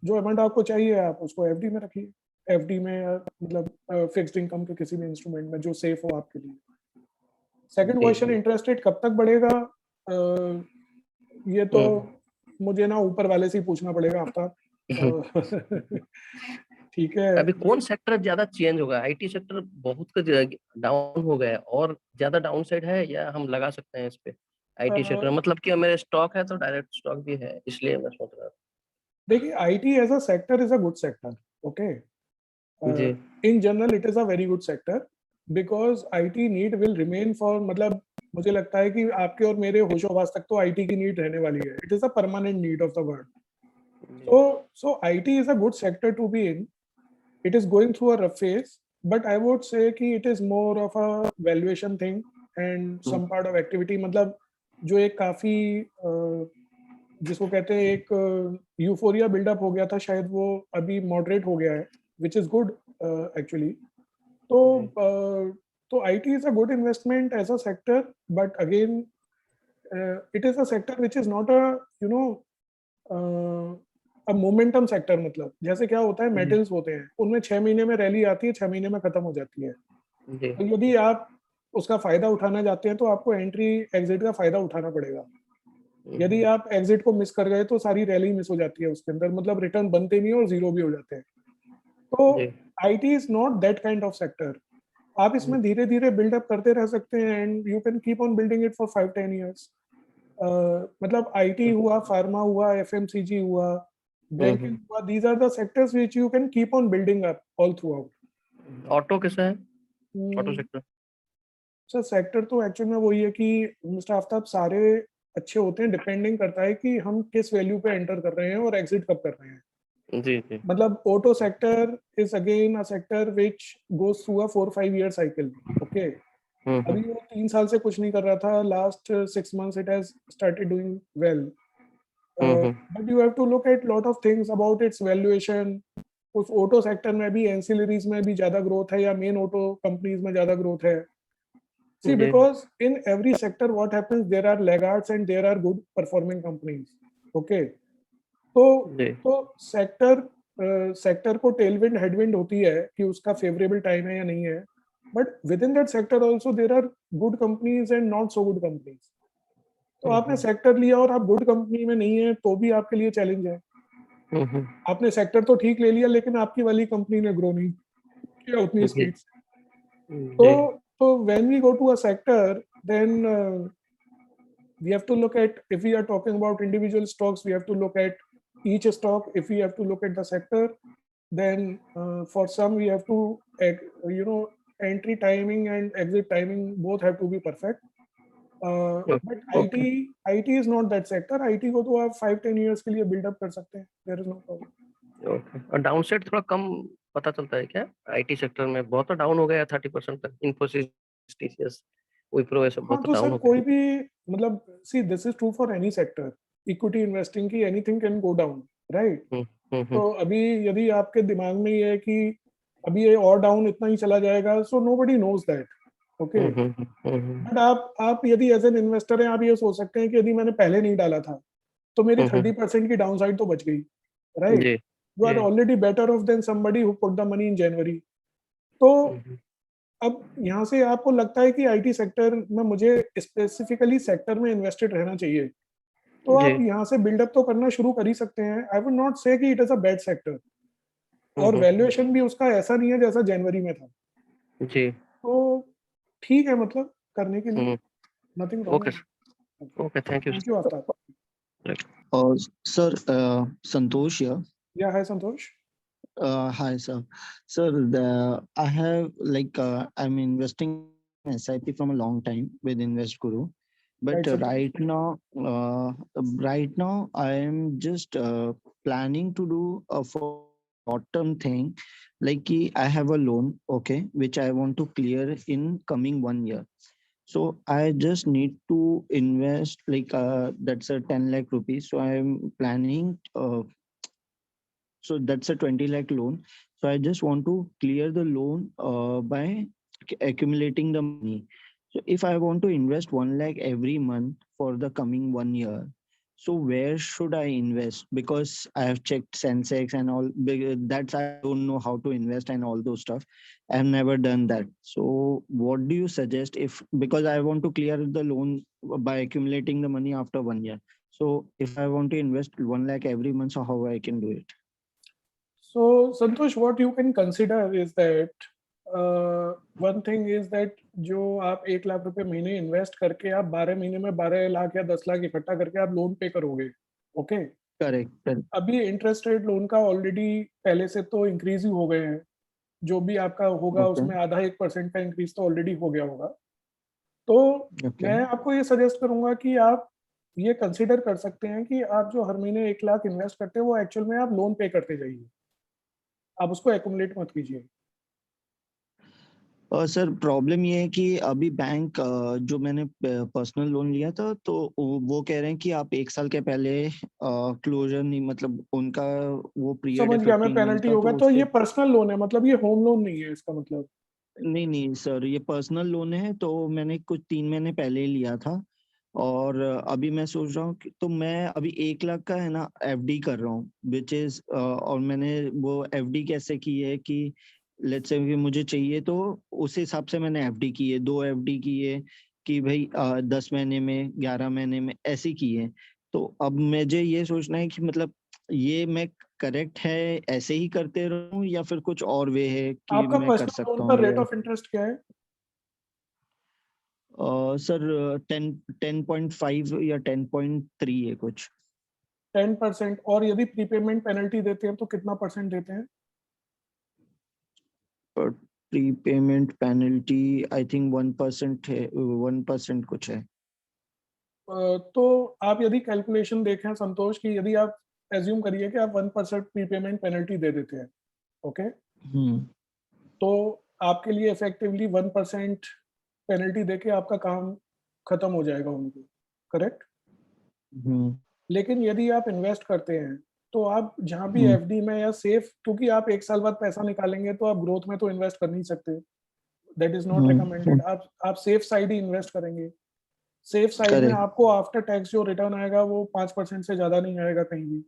जो अमाउंट आपको चाहिए आप उसको एफडी में रखिए, एफडी में मतलब फिक्स्ड इनकम के किसी भी इंस्ट्रूमेंट में जो सेफ हो आपके लिए। सेकंड क्वेश्चन, इंटरेस्ट रेट कब तक बढ़ेगा, ये तो मुझे ना ऊपर वाले से ही पूछना पड़ेगा आफ्ताब। ठीक है। अभी कौन सेक्टर ज्यादा चेंज होगा? आईटी सेक्टर बहुत डाउन हो गया है और ज्यादा डाउन साइड है, या हम लगा सकते हैं इस पे आईटी सेक्टर? मतलब कि मेरे स्टॉक है तो डायरेक्ट स्टॉक भी है, इसलिए मैं सोच रहा था। देखिए, IT as a sector is a good sector, okay. जी in general it is a very good sector, because IT need will remain for, मतलब मुझे लगता है कि आपके और मेरे होशोहवास तक तो आईटी की नीड रहने वाली है। It is a permanent need of the world. So IT is a good sector to be in. It is going through a rough phase, but I would say कि it is more of a valuation thing and some part of activity। मतलब जो एक काफी जिसको कहते हैं एक euphoria buildup हो गया था, शायद वो अभी मॉडरेट हो गया है, which is good actually। तो IT is a good investment as a sector, but again it is a sector which is not a अब मोमेंटम सेक्टर। मतलब जैसे क्या होता है, मेटल्स होते हैं, उनमें 6 महीने में रैली आती है, 6 महीने में खत्म हो जाती है। तो यदि आप उसका फायदा उठाना चाहते हैं तो आपको एंट्री एग्जिट का फायदा उठाना पड़ेगा। यदि आप एग्जिट को मिस कर गए तो सारी रैली मिस हो जाती है उसके अंदर, मतलब रिटर्न बनते नहीं और जीरो भी हो जाते हैं। तो IT is not that kind of sector. आप इसमें धीरे धीरे बिल्डअप करते रह सकते हैं and you can keep on building it for 5-10 years. मतलब आईटी हुआ, फार्मा हुआ, एफएमसीजी हुआ, बैंकिंग हुआ, these are the sectors which you can keep on building up all throughout। Auto कैसा है? ऑटो सेक्टर सर सेक्टर तो actual में वही है कि मिस्टर आफ्ताब, सारे अच्छे होते हैं, डिपेंडिंग करता है कि हम किस वैल्यू पे एंटर कर रहे हैं और एग्जिट कब कर रहे हैं। जी जी मतलब auto sector is again a sector which goes through a 4-5 year cycle. Okay. अभी वो 3 साल से कुछ नहीं कर रहा था. Last 6 months it has started doing well. But you have to look at lot of things about its valuation. उस ऑटो सेक्टर में भी एंसिलरीज में भी ज्यादा ग्रोथ है या मेन ऑटो कंपनीज में ज्यादा ग्रोथ है. See, ji because in every sector what happens, there are laggards and there are good performing companies. Okay. जी तो सेक्टर को टेलविंड हेडविंड होती है कि उसका फेवरेबल टाइम है या नहीं है. But within that sector also there are good companies and not so good companies. तो आपने सेक्टर लिया और आप गुड कंपनी में नहीं है तो भी आपके लिए चैलेंज है. आपने सेक्टर तो ठीक ले लिया लेकिन आपकी वाली कंपनी ने ग्रो नहीं किया उतनी जी स्पीड. जी तो when we go to a sector, then we have to look at, if we are talking about individual stocks, we have to look at each stock. If we have to look at the sector, then for some we have to, entry timing and exit timing both have to be perfect. But Okay. IT is not that sector. IT को तो आप 5-10 years के लिए build up कर सकते हैं. There is no problem. Okay और down side थोड़ा कम पता चलता है क्या आईटी सेक्टर में? बहुत तो डाउन हो गया 30% तक, इन्फोसिस, टीसीएस, विप्रो, ये सब हाँ बहुत तो डाउन सर हो कोई गया. भी मतलब see this is true for any sector. Equity investing की anything can go down, right. तो अभी यदि आपके दिमाग में ये है कि अभी ये और डाउन इतना ही चला जाएगा, so nobody knows that. Okay. But आप यदि एज एन इन्वेस्टर हैं, आप ये सोच सकते हैं कि यदि मैंने पहले नहीं डाला था तो मेरी 30% की डाउन साइड तो बच गई, राइट. जी you are already better off than somebody who put the money in January. तो अब यहाँ से आपको लगता है कि आईटी सेक्टर में मुझे स्पेसिफिकली सेक्टर में इन्वेस्टेड रहना चाहिए, तो आप जी यहाँ से बिल्डअप तो करना शुरू कर ही सकते हैं. आई वुड नॉट से कि it is a bad sector. और वैल्यूएशन भी उसका ऐसा नहीं है जैसा जनवरी में था. जी तो ठीक है, मतलब करने के लिए nothing okay wrong. Okay thank you. Thank you Aftab. Sir, Santosh here. या है संतोष. Hi, sir. Sir, I have I'm investing in SIP from a long time with Invest Guru, but Right, Santosh. right now I am just planning to do a short-term thing, like I have a loan, okay, which I want to clear in coming 1 year. So I just need to invest that's a 10 lakh rupees. So I am planning. So that's a 20 lakh loan. So I just want to clear the loan by accumulating the money. So if I want to invest 1 lakh every month for the coming 1 year, so where should I invest? Because I have checked Sensex and all. That's I don't know how to invest and all those stuff. I have never done that. So what do you suggest because I want to clear the loan by accumulating the money after 1 year. So if I want to invest 1 lakh every month, so how I can do it? So, Santosh, what you can consider is that one thing is that जो आप 1 लाख रुपए महीने invest करके आप 12 महीने में 12 लाख या 10 लाख इकट्ठा करके आप लोन पे करोगे. ओके. करेक्ट. अभी इंटरेस्ट रेट लोन का ऑलरेडी पहले से तो इंक्रीज ही हो गए हैं. जो भी आपका होगा उसमें आधा 1% का इंक्रीज तो ऑलरेडी हो गया होगा. तो मैं आपको ये सजेस्ट करूंगा कि आप ये कंसिडर कर सकते हैं कि आप जो हर महीने 1 लाख इन्वेस्ट करते हैं वो एक्चुअल में आप लोन पे करते जाइए. आप उसको एक्युमुलेट मत कीजिए. सर प्रॉब्लम ये है कि अभी बैंक जो मैंने पर्सनल लोन लिया था तो वो कह रहे हैं कि आप 1 साल के पहले क्लोजर नहीं, मतलब उनका वो पीरियड है समझ गया मैं, 15 मंथ पेनल्टी का, होगा. तो तो ये उसके पर्सनल लोन है, मतलब ये होम लोन नहीं है इसका मतलब. नहीं सर, ये पर्सनल लोन है. तो मैंने कुछ 3 महीने पहले ही लिया था और अभी मैं सोच रहा हूँ कि तो मैं अभी 1 लाख का है ना एफडी कर रहा हूँ विच इज और मैंने वो एफडी कैसे की है कि लेट्स से कि मुझे चाहिए तो उस हिसाब से मैंने एफडी की है. 2 एफडी की है कि भाई 10 महीने में, 11 महीने में ऐसी की है. तो अब मुझे ये सोचना है कि मतलब ये मैं करेक्ट है ऐसे ही करते रहूं या फिर कुछ और वे है कि आपका मैं कर पर्सनल सकता लोन का हूँ रेट या ऑफ इंटरेस्ट क्या है? सर 10.5 या 10.3 है कुछ. 10%. और यदि प्रीपेमेंट पेनल्टी देते हैं तो कितना परसेंट देते हैं? प्रीपेमेंट पेनल्टी आई थिंक 1% है, 1% कुछ है. तो आप यदि कैलकुलेशन देखें संतोष की, यदि आप एज्यूम करिए कि आप 1% प्रीपेमेंट पेनल्टी दे देते हैं, ओके? तो आपके लिए इफेक्टिवली 1% पेनल्टी देके आपका काम खत्म हो जाएगा उनको, करेक्ट? लेकिन यदि आप इन्वेस्ट करते हैं, तो आप जहाँ भी एफडी में या सेफ, क्योंकि आप 1 साल बाद पैसा निकालेंगे तो आप ग्रोथ में तो इन्वेस्ट कर नहीं सकते, दैट इज नॉट रिकमेंडेड। आप सेफ साइड ही इन्वेस्ट करेंगे। सेफ साइड में करेक्ट। आपको आफ्टर टैक्स जो रिटर्न आएगा वो 5% से ज्यादा नहीं आएगा कहीं भी,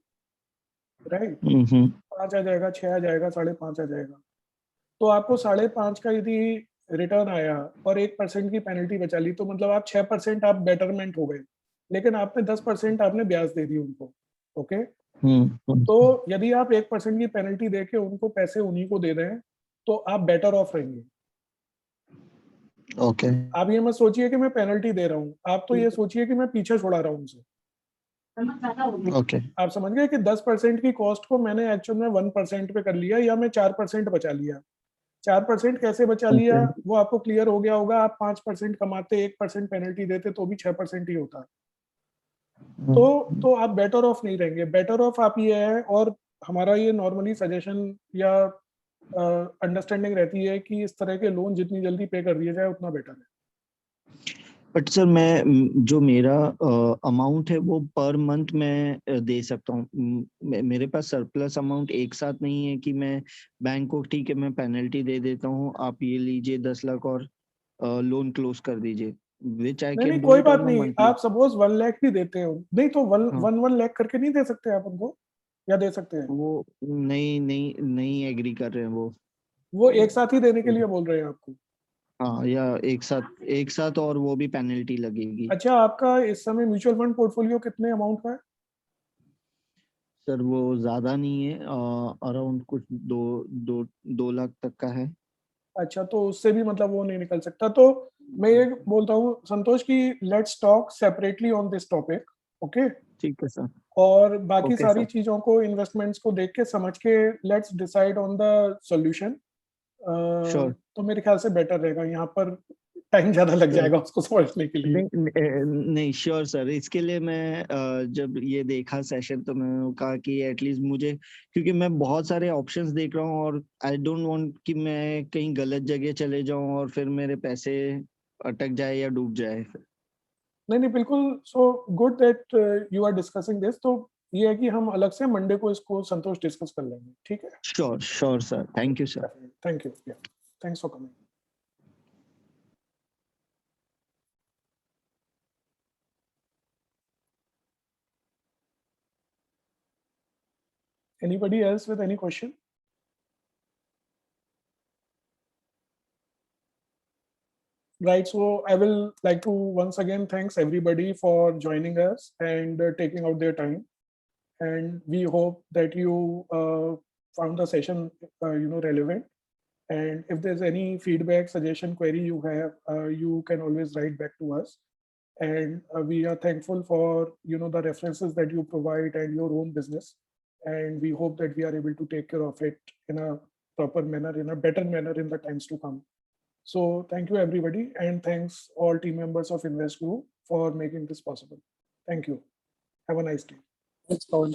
राइट? 5 आ जाएगा, 6 आ जाएगा, 5.5 आ जाएगा। तो आपको 5.5 का यदि रिटर्न आया और 1% की पेनल्टी बचा ली, तो मतलब आप 6% आप बेटरमेंट हो गए, लेकिन आपने 10% आपने ब्याज दे दी उनको, ओके? तो यदि आप 1% की पेनल्टी देके उनको पैसे उन्हीं को दे दें, तो आप बेटर ऑफ रहेंगे। ओके। आप ये मत सोचिए कि मैं पेनल्टी दे रहा हूँ, आप तो ये सोचिए कि मैं पीछे छुड़ा रहा हूँ उनसे। ओके। आप समझ गए कि 10% की कॉस्ट को मैंने एक्चुअल में 1% पे कर लिया, या मैं 4% बचा लिया। 4% कैसे बचा लिया वो आपको क्लियर हो गया होगा। आप 5% कमाते, 1% पेनल्टी देते तो भी 6% ही होता। तो आप बेटर ऑफ नहीं रहेंगे। बेटर ऑफ आप ये है, और हमारा ये नॉर्मली सजेशन या अंडरस्टैंडिंग रहती है कि इस तरह के लोन जितनी जल्दी पे कर दिए जाए उतना बेटर है। बट सर मैं जो मेरा अमाउंट है वो पर मंथ में दे सकता हूँ। मेरे पास सरप्लस अमाउंट एक साथ नहीं है कि मैं बैंक को ठीक है मैं पेनल्टी दे देता हूँ, आप ये लीजिए 10 लाख और लोन क्लोज कर दीजिए, विच आई नहीं कैन डू कोई इट बात ऑन अ नहीं, मंथली। आप सपोज 1 लाख भी देते हो, नहीं तो 1 हाँ। 1 लाख करके नहीं दे सकते आप उनको, या दे सकते हैं? वो नहीं एग्री कर रहे हैं वो एक साथ ही देने के लिए बोल रहे हैं आपको। हाँ, या एक साथ और वो भी पेनल्टी लगेगी। अच्छा, आपका इस समय म्यूचुअल फंड पोर्टफोलियो कितने अमाउंट का है? सर वो ज्यादा नहीं है, अराउंड कुछ 2 लाख तक का है। अच्छा, तो उससे भी मतलब वो नहीं निकल सकता। तो मैं ये बोलता हूँ संतोष की let's talk separately on this topic, okay? ठीक है सर। और बाकी ओके सारी सर। चीजों को, इन्वेस्टमेंट्स को देख के समझ के let's decide on the solution. Sure. तो मेरे ख्याल से बेटर रहेगा। यहाँ पर टाइम ज्यादा लग जाएगा उसको समझने के लिए। नहीं श्योर सर, इसके लिए मैं जब ये देखा सेशन तो मैंने कहा कि एटलीस्ट मुझे, क्योंकि मैं बहुत सारे ऑप्शंस देख रहा हूँ और आई डोंट वांट कि मैं कहीं गलत जगह चले जाऊं और फिर मेरे पैसे अटक जाए या डूब जाए। नहीं बिल्कुल। So good that you are discussing this. तो ये है कि हम अलग से मंडे को इसको संतोष डिस्कस कर लेंगे, ठीक है? Sure sir, thank you sir. Thank you, thanks for coming. Anybody else with any question? Right, so I will like to once again thanks everybody for joining us and taking out their time. And we hope that you found the session relevant. And if there's any feedback, suggestion, query you have, you can always write back to us. And we are thankful for the references that you provide and your own business. And we hope that we are able to take care of it in a proper manner, in a better manner in the times to come. So thank you everybody, and thanks all team members of Invest Group for making this possible. Thank you. Have a nice day. Thanks for